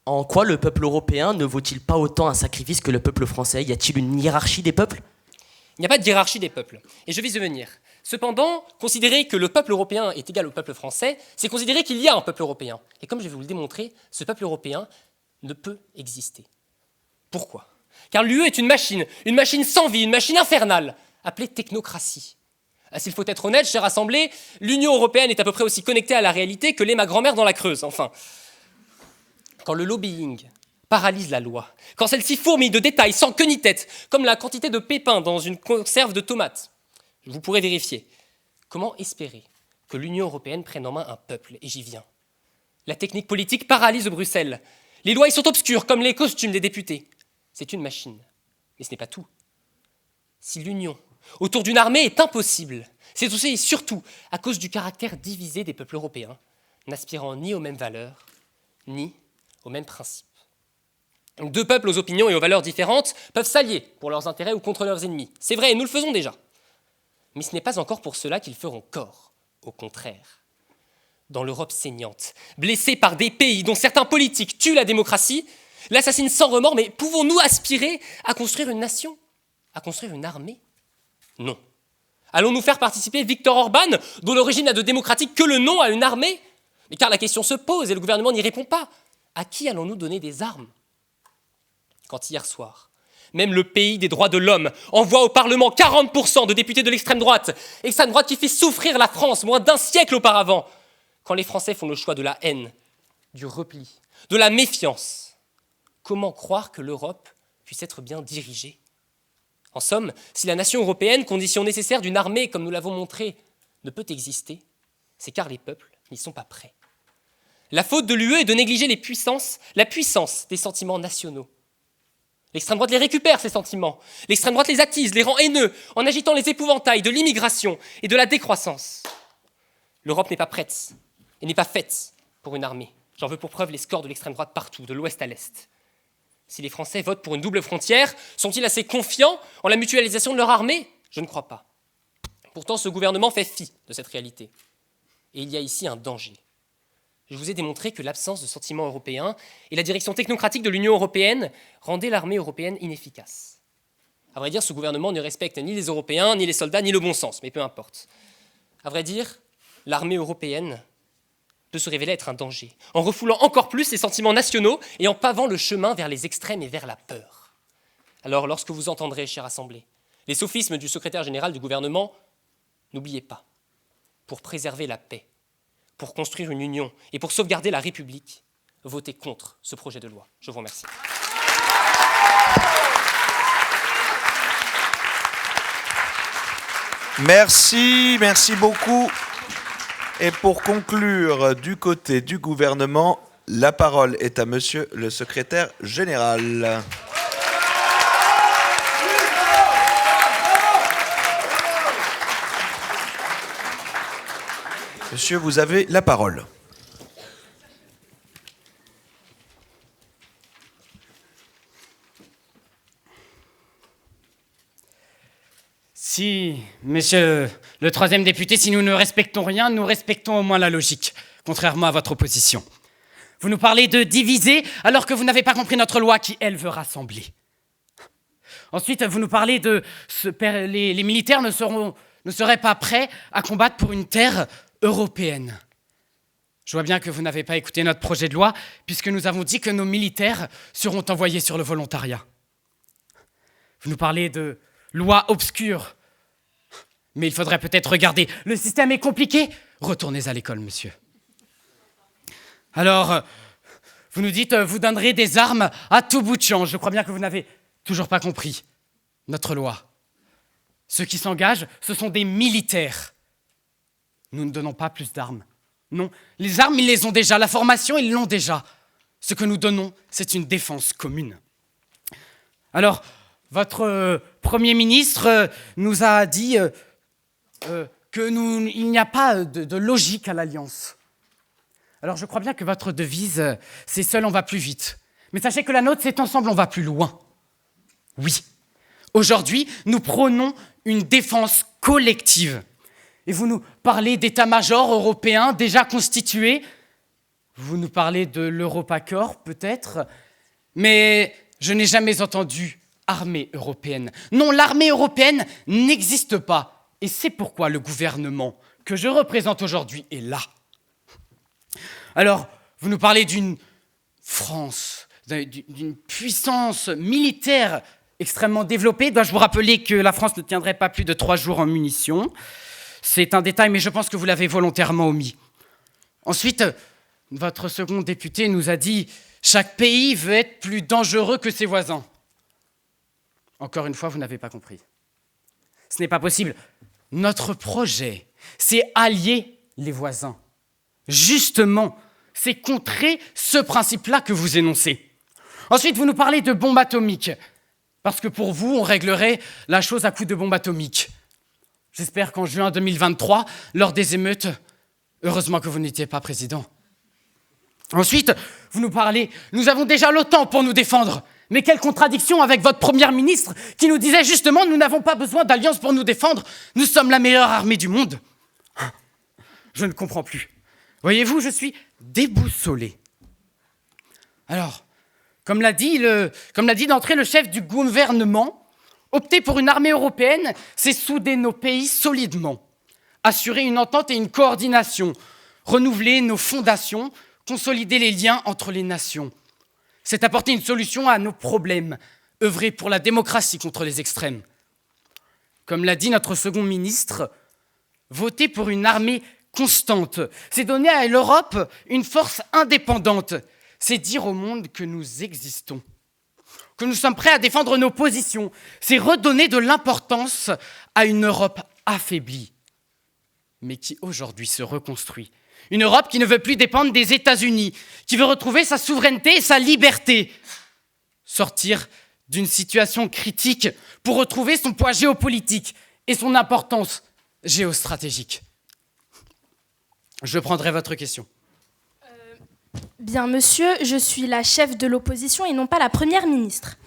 S10: En quoi le peuple européen ne vaut-il pas autant un sacrifice que le peuple français? Y a-t-il une hiérarchie des peuples?
S9: Il n'y a pas de hiérarchie des peuples, et je vais y venir. Cependant, considérer que le peuple européen est égal au peuple français, c'est considérer qu'il y a un peuple européen. Et comme je vais vous le démontrer, ce peuple européen ne peut exister. Pourquoi? Car l'UE est une machine sans vie, une machine infernale, appelée technocratie. S'il faut être honnête, chère Assemblée, l'Union européenne est à peu près aussi connectée à la réalité que l'est ma grand-mère dans la Creuse, enfin. Quand le lobbying paralyse la loi, quand celle-ci fourmille de détails sans queue ni tête, comme la quantité de pépins dans une conserve de tomates, vous pourrez vérifier. Comment espérer que l'Union européenne prenne en main un peuple? Et j'y viens. La technique politique paralyse Bruxelles. Les lois y sont obscures, comme les costumes des députés. C'est une machine. Mais ce n'est pas tout. Si l'union autour d'une armée est impossible, c'est aussi et surtout à cause du caractère divisé des peuples européens, n'aspirant ni aux mêmes valeurs, ni aux mêmes principes. Deux peuples aux opinions et aux valeurs différentes peuvent s'allier pour leurs intérêts ou contre leurs ennemis. C'est vrai, et nous le faisons déjà. Mais ce n'est pas encore pour cela qu'ils feront corps. Au contraire. Dans l'Europe saignante, blessée par des pays dont certains politiques tuent la démocratie, l'assassinent sans remords, mais pouvons-nous aspirer à construire une nation? À construire une armée? Non. Allons-nous faire participer Viktor Orban, dont le régime n'a de démocratique que le nom, à une armée? Mais car la question se pose et le gouvernement n'y répond pas. À qui allons-nous donner des armes? Quand hier soir, même le pays des droits de l'homme envoie au Parlement 40% de députés de l'extrême droite qui fait souffrir la France moins d'un siècle auparavant, quand les Français font le choix de la haine, du repli, de la méfiance, comment croire que l'Europe puisse être bien dirigée? En somme, si la nation européenne, condition nécessaire d'une armée, comme nous l'avons montré, ne peut exister, c'est car les peuples n'y sont pas prêts. La faute de l'UE est de négliger la puissance des sentiments nationaux. L'extrême droite les récupère, ces sentiments. L'extrême droite les attise, les rend haineux, en agitant les épouvantails de l'immigration et de la décroissance. L'Europe n'est pas prête et n'est pas faite pour une armée. J'en veux pour preuve les scores de l'extrême droite partout, de l'ouest à l'est. Si les Français votent pour une double frontière, sont-ils assez confiants en la mutualisation de leur armée? Je ne crois pas. Pourtant, ce gouvernement fait fi de cette réalité. Et il y a ici un danger. Je vous ai démontré que l'absence de sentiment européen et la direction technocratique de l'Union européenne rendaient l'armée européenne inefficace. À vrai dire, ce gouvernement ne respecte ni les Européens, ni les soldats, ni le bon sens, mais peu importe. À vrai dire, l'armée européenne peut se révéler être un danger, en refoulant encore plus les sentiments nationaux et en pavant le chemin vers les extrêmes et vers la peur. Alors, lorsque vous entendrez, chère Assemblée, les sophismes du secrétaire général du gouvernement, n'oubliez pas, pour préserver la paix, pour construire une union et pour sauvegarder la République, votez contre ce projet de loi. Je vous remercie.
S8: Merci beaucoup. Et pour conclure, du côté du gouvernement, la parole est à monsieur le secrétaire général. Monsieur, vous avez la parole.
S11: Si, monsieur le troisième député, si nous ne respectons rien, nous respectons au moins la logique, contrairement à votre opposition. Vous nous parlez de diviser alors que vous n'avez pas compris notre loi qui, elle, veut rassembler. Ensuite, vous nous parlez de... les militaires ne seraient pas prêts à combattre pour une terre européenne. Je vois bien que vous n'avez pas écouté notre projet de loi, puisque nous avons dit que nos militaires seront envoyés sur le volontariat. Vous nous parlez de loi obscure. Mais il faudrait peut-être regarder. Le système est compliqué. Retournez à l'école, monsieur. Alors, vous nous dites, vous donnerez des armes à tout bout de champ. Je crois bien que vous n'avez toujours pas compris notre loi. Ceux qui s'engagent, ce sont des militaires. Nous ne donnons pas plus d'armes. Non, les armes, ils les ont déjà. La formation, ils l'ont déjà. Ce que nous donnons, c'est une défense commune. Alors, votre Premier ministre nous a dit qu'il n'y a pas de logique à l'alliance. Alors je crois bien que votre devise, c'est « seul on va plus vite ». Mais sachez que la nôtre, c'est « ensemble on va plus loin ». Oui, aujourd'hui, nous prônons une défense collective. Et vous nous parlez d'état-major européen déjà constitué. Vous nous parlez de l'Europacorps, peut-être. Mais je n'ai jamais entendu armée européenne. Non, l'armée européenne n'existe pas. Et c'est pourquoi le gouvernement que je représente aujourd'hui est là. Alors, vous nous parlez d'une France, d'une puissance militaire extrêmement développée. Dois-je vous rappeler que la France ne tiendrait pas plus de 3 jours en munitions? C'est un détail, mais je pense que vous l'avez volontairement omis. Ensuite, votre second député nous a dit « Chaque pays veut être plus dangereux que ses voisins ». Encore une fois, vous n'avez pas compris. Ce n'est pas possible. Notre projet, c'est allier les voisins. Justement, c'est contrer ce principe-là que vous énoncez. Ensuite, vous nous parlez de bombes atomiques. Parce que pour vous, on réglerait la chose à coups de bombes atomiques. J'espère qu'en juin 2023, lors des émeutes, heureusement que vous n'étiez pas président. Ensuite, vous nous parlez, nous avons déjà l'OTAN pour nous défendre. Mais quelle contradiction avec votre première ministre qui nous disait justement, nous n'avons pas besoin d'alliance pour nous défendre, nous sommes la meilleure armée du monde. Je ne comprends plus. Voyez-vous, je suis déboussolé. Alors, comme l'a dit d'entrée le chef du gouvernement, opter pour une armée européenne, c'est souder nos pays solidement, assurer une entente et une coordination, renouveler nos fondations, consolider les liens entre les nations. C'est apporter une solution à nos problèmes, œuvrer pour la démocratie contre les extrêmes. Comme l'a dit notre second ministre, voter pour une armée constante, c'est donner à l'Europe une force indépendante, c'est dire au monde que nous existons, que nous sommes prêts à défendre nos positions, c'est redonner de l'importance à une Europe affaiblie, mais qui aujourd'hui se reconstruit. Une Europe qui ne veut plus dépendre des États-Unis, qui veut retrouver sa souveraineté et sa liberté, sortir d'une situation critique pour retrouver son poids géopolitique et son importance géostratégique. Je prendrai votre question.
S7: Bien, monsieur, je suis la chef de l'opposition et non pas la première ministre.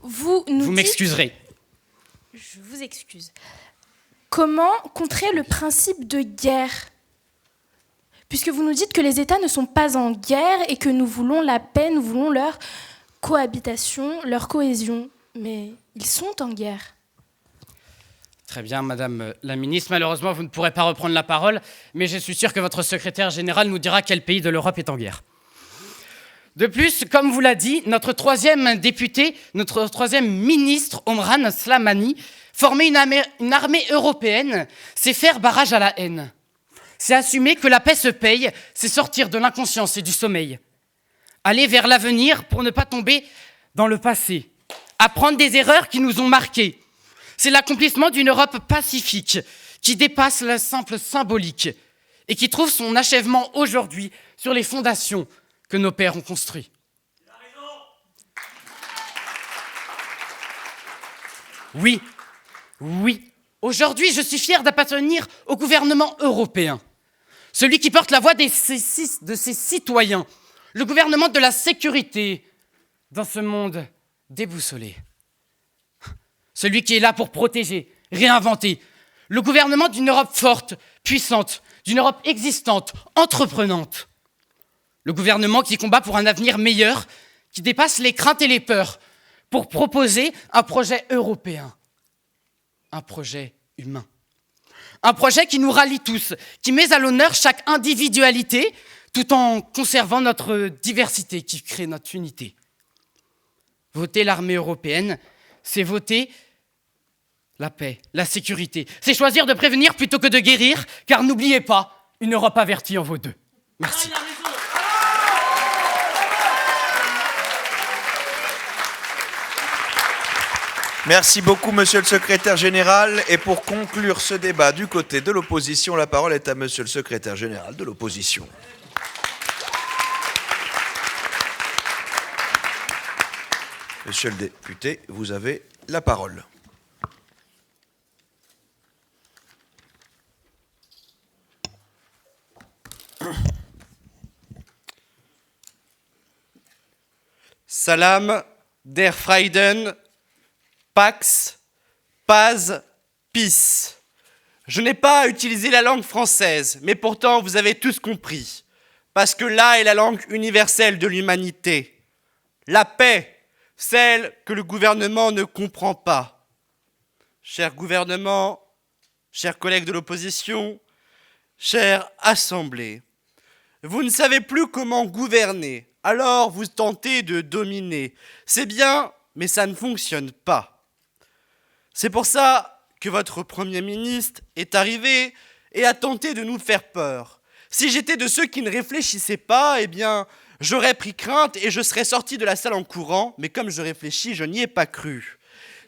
S7: Vous
S11: m'excuserez.
S7: Je vous excuse. Comment contrer le principe de guerre ? Puisque vous nous dites que les États ne sont pas en guerre et que nous voulons la paix, nous voulons leur cohabitation, leur cohésion. Mais ils sont en guerre.
S11: Très bien, Madame la Ministre. Malheureusement, vous ne pourrez pas reprendre la parole, mais je suis sûr que votre secrétaire général nous dira quel pays de l'Europe est en guerre. De plus, comme vous l'a dit, notre troisième député, notre troisième ministre, Omran Slamani, former une armée européenne, c'est faire barrage à la haine. C'est assumer que la paix se paye, c'est sortir de l'inconscience et du sommeil. Aller vers l'avenir pour ne pas tomber dans le passé. Apprendre des erreurs qui nous ont marqués. C'est l'accomplissement d'une Europe pacifique qui dépasse la simple symbolique et qui trouve son achèvement aujourd'hui sur les fondations que nos pères ont construites. Il a raison. Oui. Aujourd'hui, je suis fier d'appartenir au gouvernement européen. Celui qui porte la voix de ses citoyens. Le gouvernement de la sécurité dans ce monde déboussolé. Celui qui est là pour protéger, réinventer. Le gouvernement d'une Europe forte, puissante, d'une Europe existante, entreprenante. Le gouvernement qui combat pour un avenir meilleur, qui dépasse les craintes et les peurs, pour proposer un projet européen, un projet humain. Un projet qui nous rallie tous, qui met à l'honneur chaque individualité, tout en conservant notre diversité, qui crée notre unité. Voter l'armée européenne, c'est voter la paix, la sécurité. C'est choisir de prévenir plutôt que de guérir, car n'oubliez pas, une Europe avertie en vaut deux. Merci.
S8: Merci beaucoup, monsieur le secrétaire général. Et pour conclure ce débat du côté de l'opposition, la parole est à monsieur le secrétaire général de l'opposition. Monsieur le député, vous avez la parole.
S2: Salam, der Frieden, Pax, Paz, Peace.
S12: Je n'ai pas utilisé la langue française, mais pourtant vous avez tous compris. Parce que là est la langue universelle de l'humanité. La paix, celle que le gouvernement ne comprend pas. Cher gouvernement, chers collègues de l'opposition, chère Assemblée, vous ne savez plus comment gouverner, alors vous tentez de dominer. C'est bien, mais ça ne fonctionne pas. C'est pour ça que votre Premier ministre est arrivé et a tenté de nous faire peur. Si j'étais de ceux qui ne réfléchissaient pas, eh bien, j'aurais pris crainte et je serais sorti de la salle en courant, mais comme je réfléchis, je n'y ai pas cru.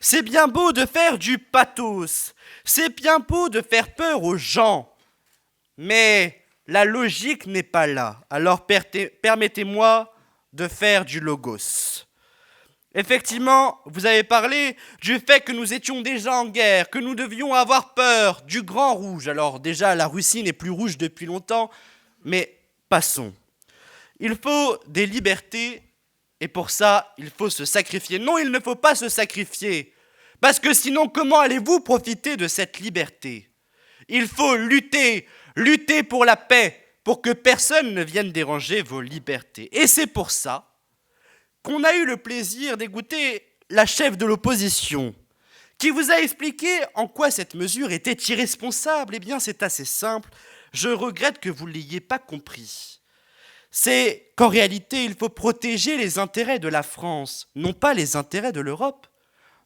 S12: C'est bien beau de faire du pathos, c'est bien beau de faire peur aux gens, mais la logique n'est pas là. Alors permettez-moi de faire du logos. Effectivement, vous avez parlé du fait que nous étions déjà en guerre, que nous devions avoir peur du grand rouge. Alors déjà, la Russie n'est plus rouge depuis longtemps, mais passons. Il faut des libertés et pour ça, il faut se sacrifier. Non, il ne faut pas se sacrifier, parce que sinon, comment allez-vous profiter de cette liberté? Il faut lutter, lutter pour la paix, pour que personne ne vienne déranger vos libertés. Et c'est pour ça qu'on a eu le plaisir d'écouter la chef de l'opposition, qui vous a expliqué en quoi cette mesure était irresponsable. Eh bien, c'est assez simple. Je regrette que vous ne l'ayez pas compris. C'est qu'en réalité, il faut protéger les intérêts de la France, non pas les intérêts de l'Europe.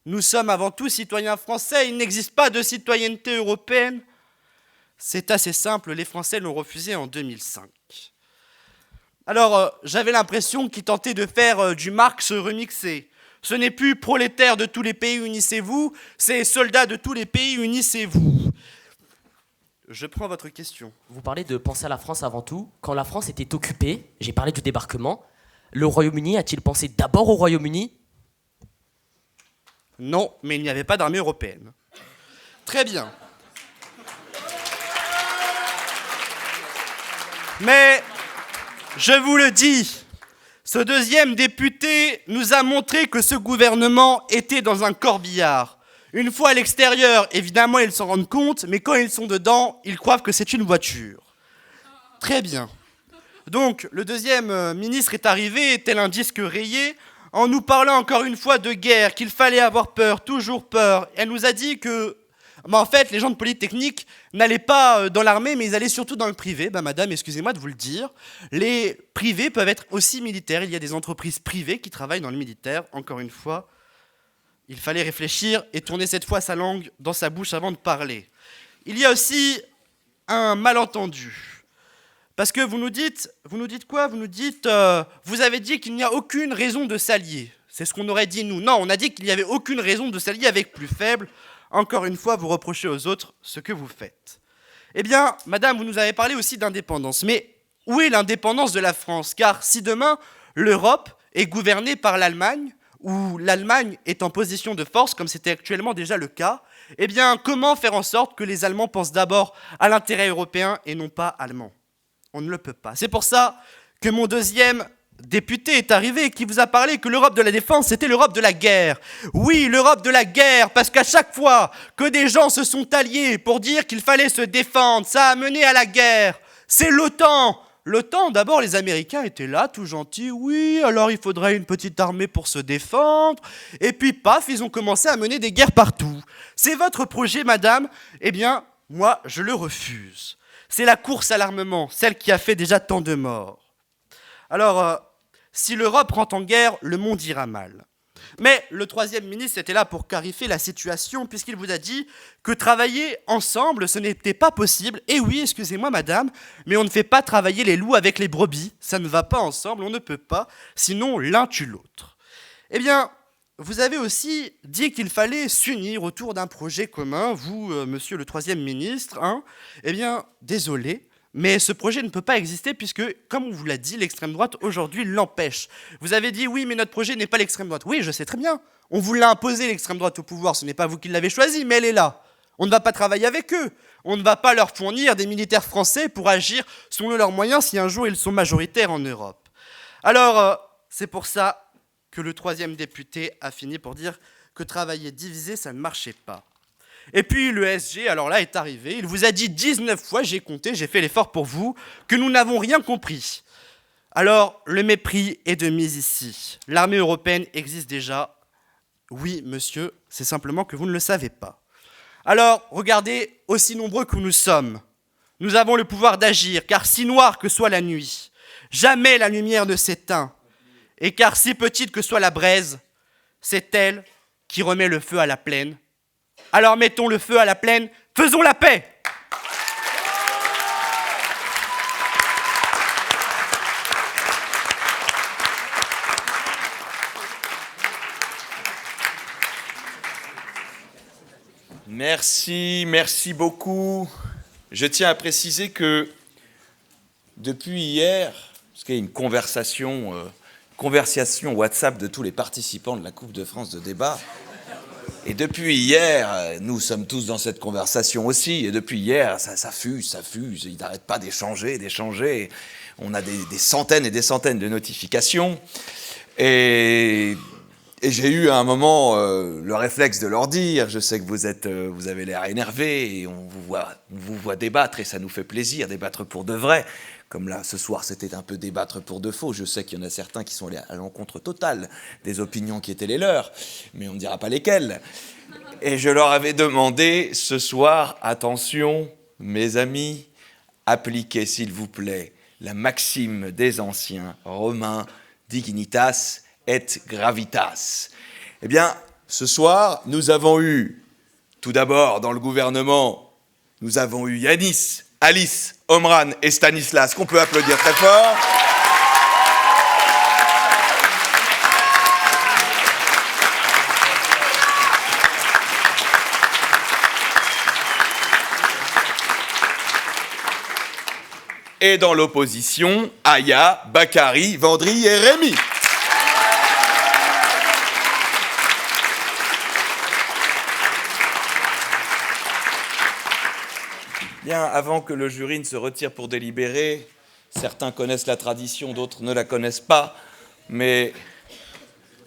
S12: Nous sommes avant tout citoyens français, il n'existe pas de citoyenneté européenne. C'est assez simple, les Français l'ont refusé en 2005. Alors, j'avais l'impression qu'ils tentaient de faire du Marx remixé. Ce n'est plus prolétaires de tous les pays, unissez-vous, c'est soldats de tous les pays, unissez-vous. Je prends votre question.
S10: Vous parlez de penser à la France avant tout. Quand la France était occupée, j'ai parlé du débarquement, le Royaume-Uni a-t-il pensé d'abord au Royaume-Uni?
S12: Non, mais il n'y avait pas d'armée européenne. Très bien. Mais, je vous le dis, ce deuxième député nous a montré que ce gouvernement était dans un corbillard. Une fois à l'extérieur, évidemment, ils s'en rendent compte, mais quand ils sont dedans, ils croient que c'est une voiture. Très bien. Donc, le deuxième ministre est arrivé, tel un disque rayé, en nous parlant encore une fois de guerre, qu'il fallait avoir peur, toujours peur. Elle nous a dit que, en fait, les gens de Polytechnique n'allaient pas dans l'armée, mais ils allaient surtout dans le privé. Madame, excusez-moi de vous le dire, les privés peuvent être aussi militaires. Il y a des entreprises privées qui travaillent dans le militaire. Encore une fois, il fallait réfléchir et tourner cette fois sa langue dans sa bouche avant de parler. Il y a aussi un malentendu. Parce que vous nous dites quoi? Vous nous dites, vous avez dit qu'il n'y a aucune raison de s'allier. C'est ce qu'on aurait dit nous. Non, on a dit qu'il n'y avait aucune raison de s'allier avec plus faible. Encore une fois, vous reprochez aux autres ce que vous faites. Eh bien, madame, vous nous avez parlé aussi d'indépendance. Mais où est l'indépendance de la France? Car si demain, l'Europe est gouvernée par l'Allemagne, ou l'Allemagne est en position de force, comme c'était actuellement déjà le cas, eh bien, comment faire en sorte que les Allemands pensent d'abord à l'intérêt européen et non pas allemand? On ne le peut pas. C'est pour ça que mon deuxième député est arrivé et qui vous a parlé que l'Europe de la défense, c'était l'Europe de la guerre. Oui, l'Europe de la guerre, parce qu'à chaque fois que des gens se sont alliés pour dire qu'il fallait se défendre, ça a mené à la guerre. C'est l'OTAN. L'OTAN, d'abord, les Américains étaient là, tout gentils. Oui, alors il faudrait une petite armée pour se défendre. Et puis, paf, ils ont commencé à mener des guerres partout. C'est votre projet, madame? Eh bien, moi, je le refuse. C'est la course à l'armement, celle qui a fait déjà tant de morts. Alors, si l'Europe rentre en guerre, le monde ira mal. Mais le troisième ministre était là pour clarifier la situation, puisqu'il vous a dit que travailler ensemble, ce n'était pas possible. Et oui, excusez-moi madame, mais on ne fait pas travailler les loups avec les brebis. Ça ne va pas ensemble, on ne peut pas, sinon l'un tue l'autre. Eh bien, vous avez aussi dit qu'il fallait s'unir autour d'un projet commun, vous, monsieur le troisième ministre. Eh bien, désolé, mais ce projet ne peut pas exister puisque, comme on vous l'a dit, l'extrême droite aujourd'hui l'empêche. Vous avez dit, oui, mais notre projet n'est pas l'extrême droite. Oui, je sais très bien. On vous l'a imposé, l'extrême droite, au pouvoir. Ce n'est pas vous qui l'avez choisi, mais elle est là. On ne va pas travailler avec eux. On ne va pas leur fournir des militaires français pour agir selon leurs moyens si un jour ils sont majoritaires en Europe. Alors, c'est pour ça que le troisième député a fini pour dire que travailler divisé, ça ne marchait pas. Et puis le SG, alors là, est arrivé. Il vous a dit 19 fois, j'ai compté, j'ai fait l'effort pour vous, que nous n'avons rien compris. Alors, le mépris est de mise ici. L'armée européenne existe déjà. Oui, monsieur, c'est simplement que vous ne le savez pas. Alors, regardez, aussi nombreux que nous sommes, nous avons le pouvoir d'agir, car si noire que soit la nuit, jamais la lumière ne s'éteint. Et car si petite que soit la braise, c'est elle qui remet le feu à la plaine. Alors mettons le feu à la plaine, faisons la paix!
S1: Merci beaucoup. Je tiens à préciser que depuis hier, parce qu'il y a une conversation WhatsApp de tous les participants de la Coupe de France de débat, et depuis hier, nous sommes tous dans cette conversation aussi, et depuis hier, ça fuse, ils n'arrêtent pas d'échanger. On a des centaines et des centaines de notifications, et j'ai eu à un moment le réflexe de leur dire, je sais que vous avez l'air énervé, et on vous voit débattre, et ça nous fait plaisir, débattre pour de vrai. Comme là, ce soir, c'était un peu débattre pour de faux. Je sais qu'il y en a certains qui sont allés à l'encontre totale des opinions qui étaient les leurs, mais on ne dira pas lesquelles. Et je leur avais demandé ce soir, attention, mes amis, appliquez s'il vous plaît la maxime des anciens romains, dignitas et gravitas. Eh bien, ce soir, nous avons eu, tout d'abord, dans le gouvernement, nous avons eu Yanis, Alice, Omran et Stanislas, qu'on peut applaudir très fort. Et dans l'opposition, Aya, Bakary, Vendry et Rémi. Bien, avant que le jury ne se retire pour délibérer, certains connaissent la tradition, d'autres ne la connaissent pas, mais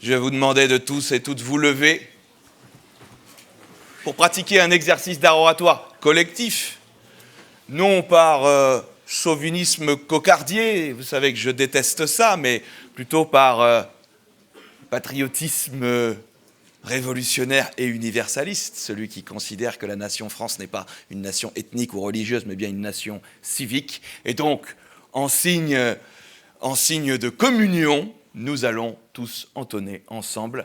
S1: je vais vous demander de tous et toutes vous lever pour pratiquer un exercice d'art oratoire collectif, non par chauvinisme cocardier, vous savez que je déteste ça, mais plutôt par patriotisme révolutionnaire et universaliste, celui qui considère que la nation France n'est pas une nation ethnique ou religieuse, mais bien une nation civique. Et donc, en signe de communion, nous allons tous entonner ensemble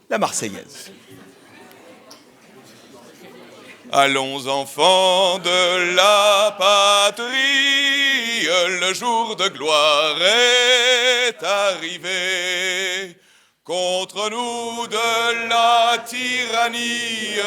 S1: la Marseillaise. Allons enfants de la patrie, le jour de gloire est arrivé. Contre nous de la tyrannie,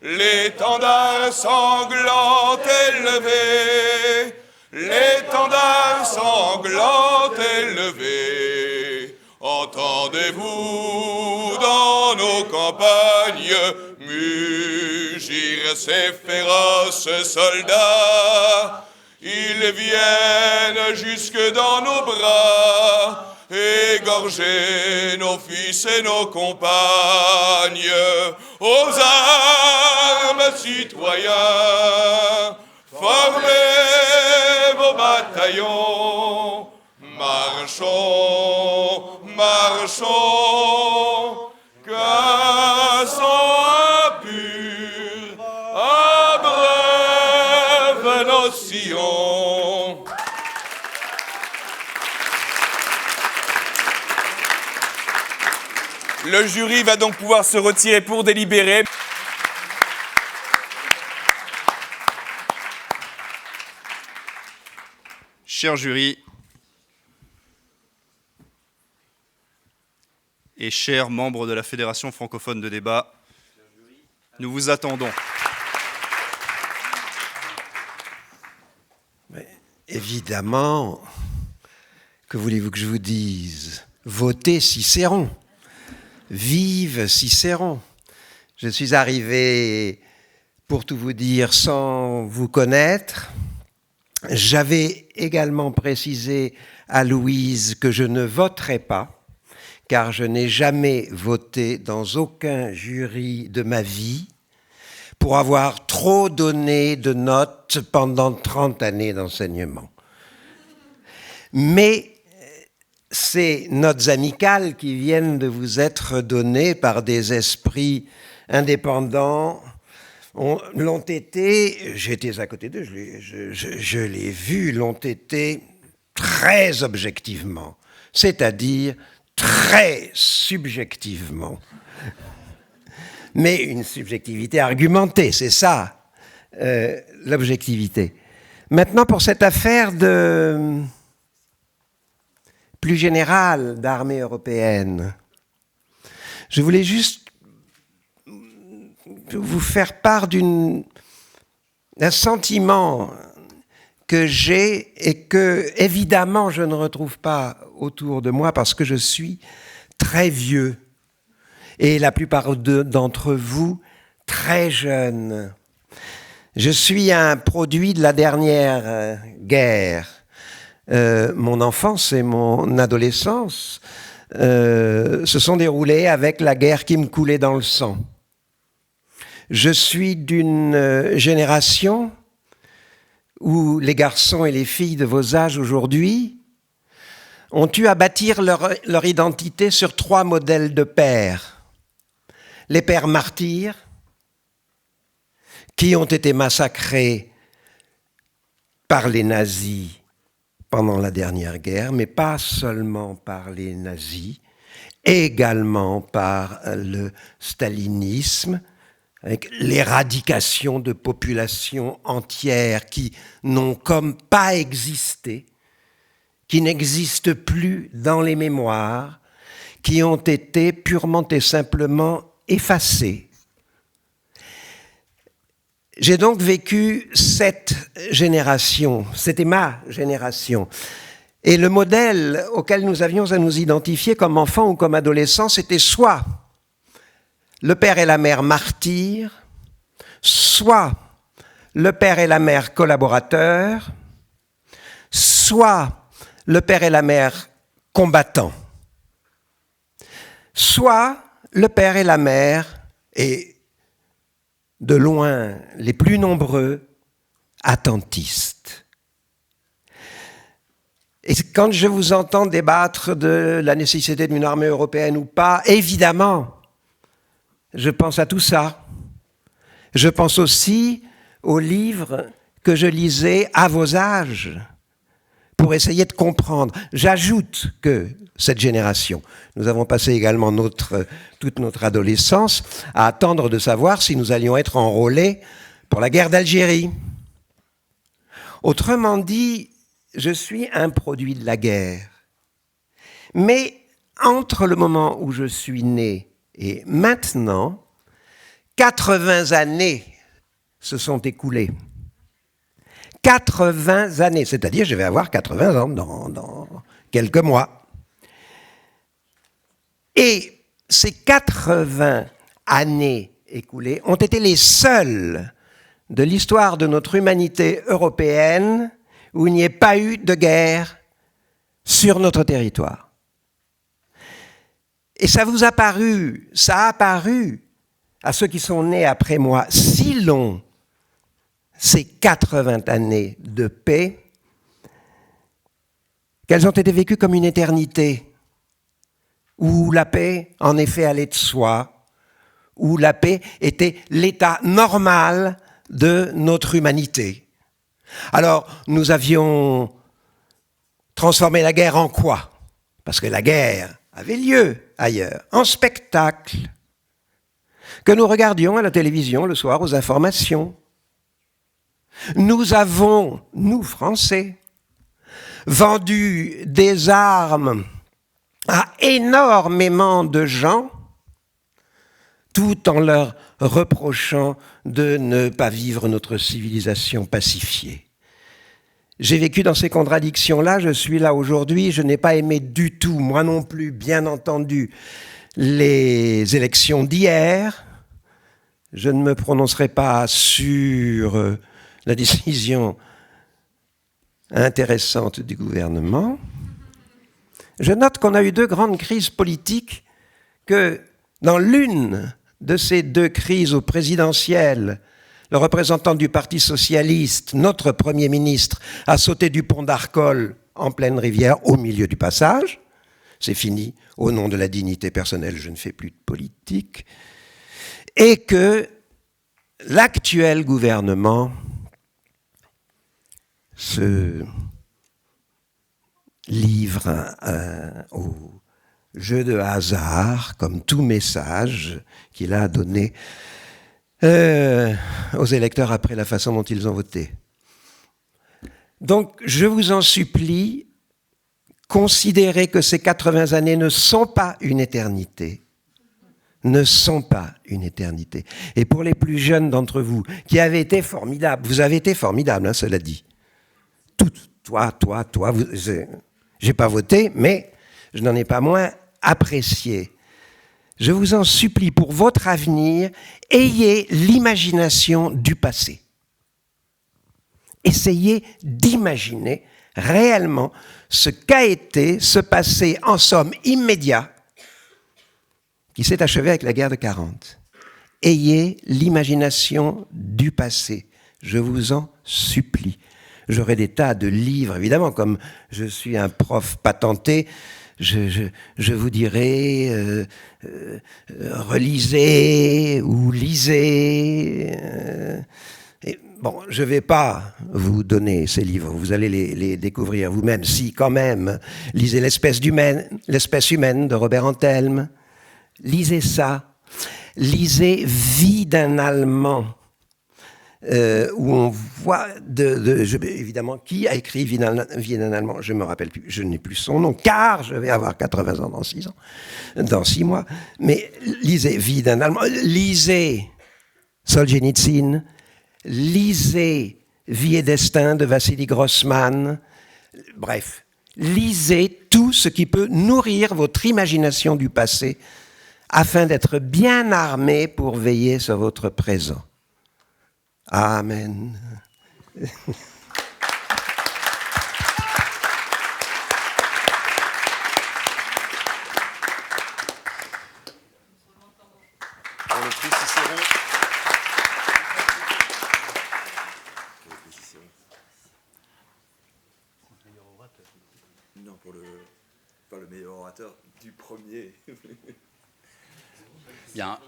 S1: l'étendard sanglant élevé, l'étendard sanglant élevé. Entendez-vous dans nos campagnes mugir ces féroces soldats? Ils viennent jusque dans nos bras, égorger nos fils et nos compagnes. Aux armes, citoyens, formez vos bataillons. Marchons, marchons, cassons impur, abreuve nos sillons. Le jury va donc pouvoir se retirer pour délibérer.
S2: Cher jury et chers membres de la Fédération francophone de débat, nous vous attendons.
S13: Mais évidemment, que voulez-vous que je vous dise? Votez Cicéron. Vive Cicéron. Je suis arrivé, pour tout vous dire, sans vous connaître. J'avais également précisé à Louise que je ne voterai pas, car je n'ai jamais voté dans aucun jury de ma vie, pour avoir trop donné de notes pendant 30 années d'enseignement. Mais ces notes amicales qui viennent de vous être données par des esprits indépendants l'ont été, j'étais à côté d'eux, je l'ai vu, l'ont été très objectivement, c'est-à-dire très subjectivement. Mais une subjectivité argumentée, c'est ça, l'objectivité. Maintenant, pour cette affaire plus générale d'armée européenne, je voulais juste vous faire part d'un sentiment que j'ai et que, évidemment, je ne retrouve pas autour de moi parce que je suis très vieux et la plupart d'entre vous très jeunes. Je suis un produit de la dernière guerre. Mon enfance et mon adolescence se sont déroulées avec la guerre qui me coulait dans le sang. Je suis d'une génération où les garçons et les filles de vos âges aujourd'hui ont eu à bâtir leur identité sur 3 modèles de pères. Les pères martyrs, qui ont été massacrés par les nazis pendant la dernière guerre, mais pas seulement par les nazis, également par le stalinisme, avec l'éradication de populations entières qui n'ont comme pas existé, qui n'existent plus dans les mémoires, qui ont été purement et simplement effacées. J'ai donc vécu cette génération, c'était ma génération. Et le modèle auquel nous avions à nous identifier comme enfants ou comme adolescents, c'était soit le père et la mère martyrs, soit le père et la mère collaborateurs, soit le père et la mère combattants, soit le père et la mère, et de loin les plus nombreux, attentistes. Et quand je vous entends débattre de la nécessité d'une armée européenne ou pas, évidemment, je pense à tout ça. Je pense aussi aux livres que je lisais à vos âges pour essayer de comprendre. J'ajoute que cette génération, nous avons passé également toute notre adolescence à attendre de savoir si nous allions être enrôlés pour la guerre d'Algérie. Autrement dit, je suis un produit de la guerre. Mais entre le moment où je suis né et maintenant, 80 années se sont écoulées. 80 années, c'est-à-dire je vais avoir 80 ans dans quelques mois. Et ces 80 années écoulées ont été les seules de l'histoire de notre humanité européenne où il n'y ait pas eu de guerre sur notre territoire. Et ça a apparu à ceux qui sont nés après moi si long, ces 80 années de paix, qu'elles ont été vécues comme une éternité, où la paix, en effet, allait de soi, où la paix était l'état normal de notre humanité. Alors, nous avions transformé la guerre en quoi? Parce que la guerre avait lieu ailleurs, en spectacle, que nous regardions à la télévision le soir aux informations. Nous avons, nous Français, vendu des armes à énormément de gens, tout en leur reprochant de ne pas vivre notre civilisation pacifiée. J'ai vécu dans ces contradictions-là, je suis là aujourd'hui, je n'ai pas aimé du tout, moi non plus, bien entendu, les élections d'hier. Je ne me prononcerai pas sur la décision intéressante du gouvernement. Je note qu'on a eu 2 grandes crises politiques, que dans l'une de ces deux crises au présidentiel, le représentant du Parti socialiste, notre Premier ministre, a sauté du pont d'Arcole en pleine rivière au milieu du passage. C'est fini. Au nom de la dignité personnelle, je ne fais plus de politique. Et que l'actuel gouvernement se livre au jeu de hasard, comme tout message qu'il a donné aux électeurs après la façon dont ils ont voté. Donc, je vous en supplie, considérez que ces 80 années ne sont pas une éternité. Ne sont pas une éternité. Et pour les plus jeunes d'entre vous, qui avaient été formidables, vous avez été formidables, hein, cela dit. Toi, j'ai pas voté, mais je n'en ai pas moins apprécié. Je vous en supplie, pour votre avenir, ayez l'imagination du passé. Essayez d'imaginer réellement ce qu'a été ce passé, en somme, immédiat, qui s'est achevé avec la guerre de 40. Ayez l'imagination du passé. Je vous en supplie. J'aurai des tas de livres, évidemment, comme je suis un prof patenté, je vous dirai relisez ou lisez. Bon, je ne vais pas vous donner ces livres, vous allez les découvrir vous-même. Si, quand même, lisez l'espèce humaine de Robert Antelme. Lisez ça. Lisez Vie d'un Allemand. Où on voit, évidemment, qui a écrit Vie d'un Allemand, je ne me rappelle plus, je n'ai plus son nom, car je vais avoir 80 ans dans 6 mois, mais lisez Vie d'un Allemand, lisez Solzhenitsyn, lisez Vie et Destin de Vassili Grossman, bref, lisez tout ce qui peut nourrir votre imagination du passé, afin d'être bien armé pour veiller sur votre présent. Amen.
S8: Pour le prix Cicéron. Non, pas le meilleur orateur du premier.
S2: Bien.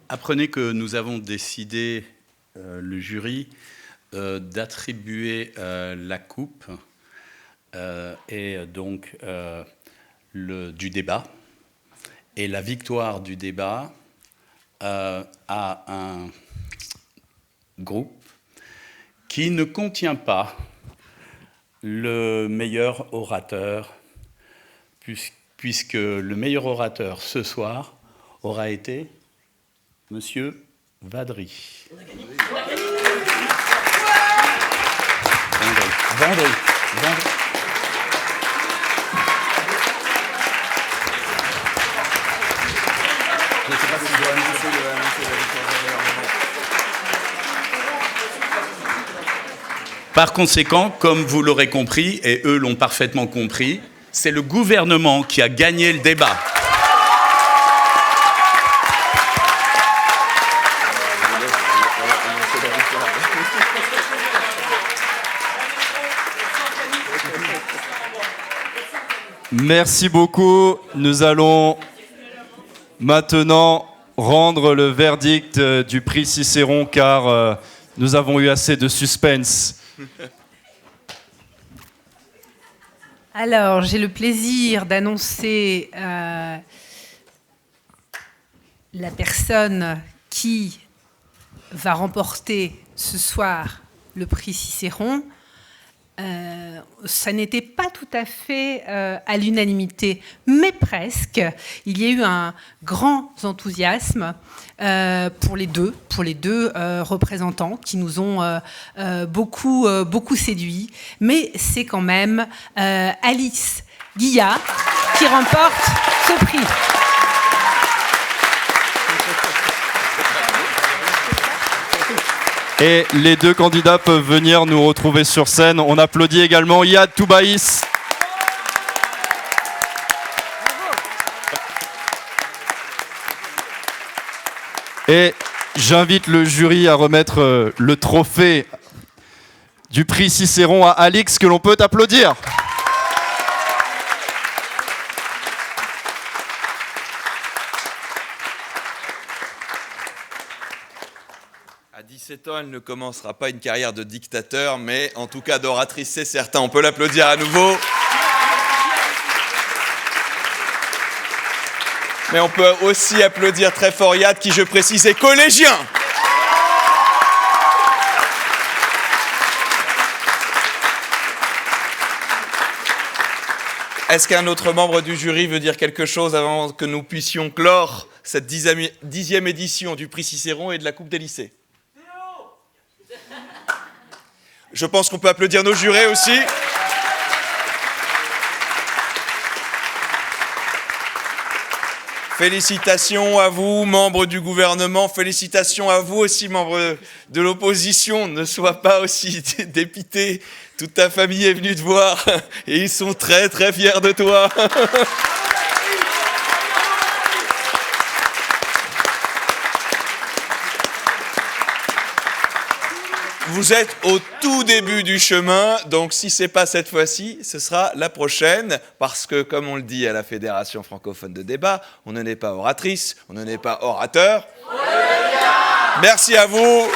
S2: Apprenez que nous avons décidé, le jury, d'attribuer la coupe et donc du débat et la victoire du débat à un groupe qui ne contient pas le meilleur orateur, puisque le meilleur orateur ce soir aura été Monsieur Vadry. Vendry.
S8: Je ne sais pas si je dois annoncer la victoire.
S2: Par conséquent, comme vous l'aurez compris, et eux l'ont parfaitement compris, c'est le gouvernement qui a gagné le débat. Merci beaucoup. Nous allons maintenant rendre le verdict du prix Cicéron, car nous avons eu assez de suspense.
S14: Alors, j'ai le plaisir d'annoncer la personne qui va remporter ce soir le prix Cicéron. Ça n'était pas tout à fait à l'unanimité, mais presque. Il y a eu un grand enthousiasme pour les deux représentants qui nous ont beaucoup séduits. Mais c'est quand même Alice Guillat qui remporte ce prix.
S2: Et les deux candidats peuvent venir nous retrouver sur scène. On applaudit également Iyad Toubaïs. Et j'invite le jury à remettre le trophée du prix Cicéron à Alix, que l'on peut applaudir.
S8: À 17 ans, elle ne commencera pas une carrière de dictateur, mais en tout cas d'oratrice, c'est certain. On peut l'applaudir à nouveau. Mais on peut aussi applaudir très fort Yad, qui, je précise, est collégien. Est-ce qu'un autre membre du jury veut dire quelque chose avant que nous puissions clore cette 10e édition du prix Cicéron et de la Coupe des lycées? Je pense qu'on peut applaudir nos jurés aussi. Félicitations à vous, membres du gouvernement. Félicitations à vous aussi, membres de l'opposition. Ne sois pas aussi dépité. Toute ta famille est venue te voir et ils sont très très fiers de toi. Vous êtes au tout début du chemin, donc si ce n'est pas cette fois-ci, ce sera la prochaine, parce que, comme on le dit à la Fédération francophone de débat, on ne n'est pas oratrice, on ne n'est pas orateur. Merci à vous.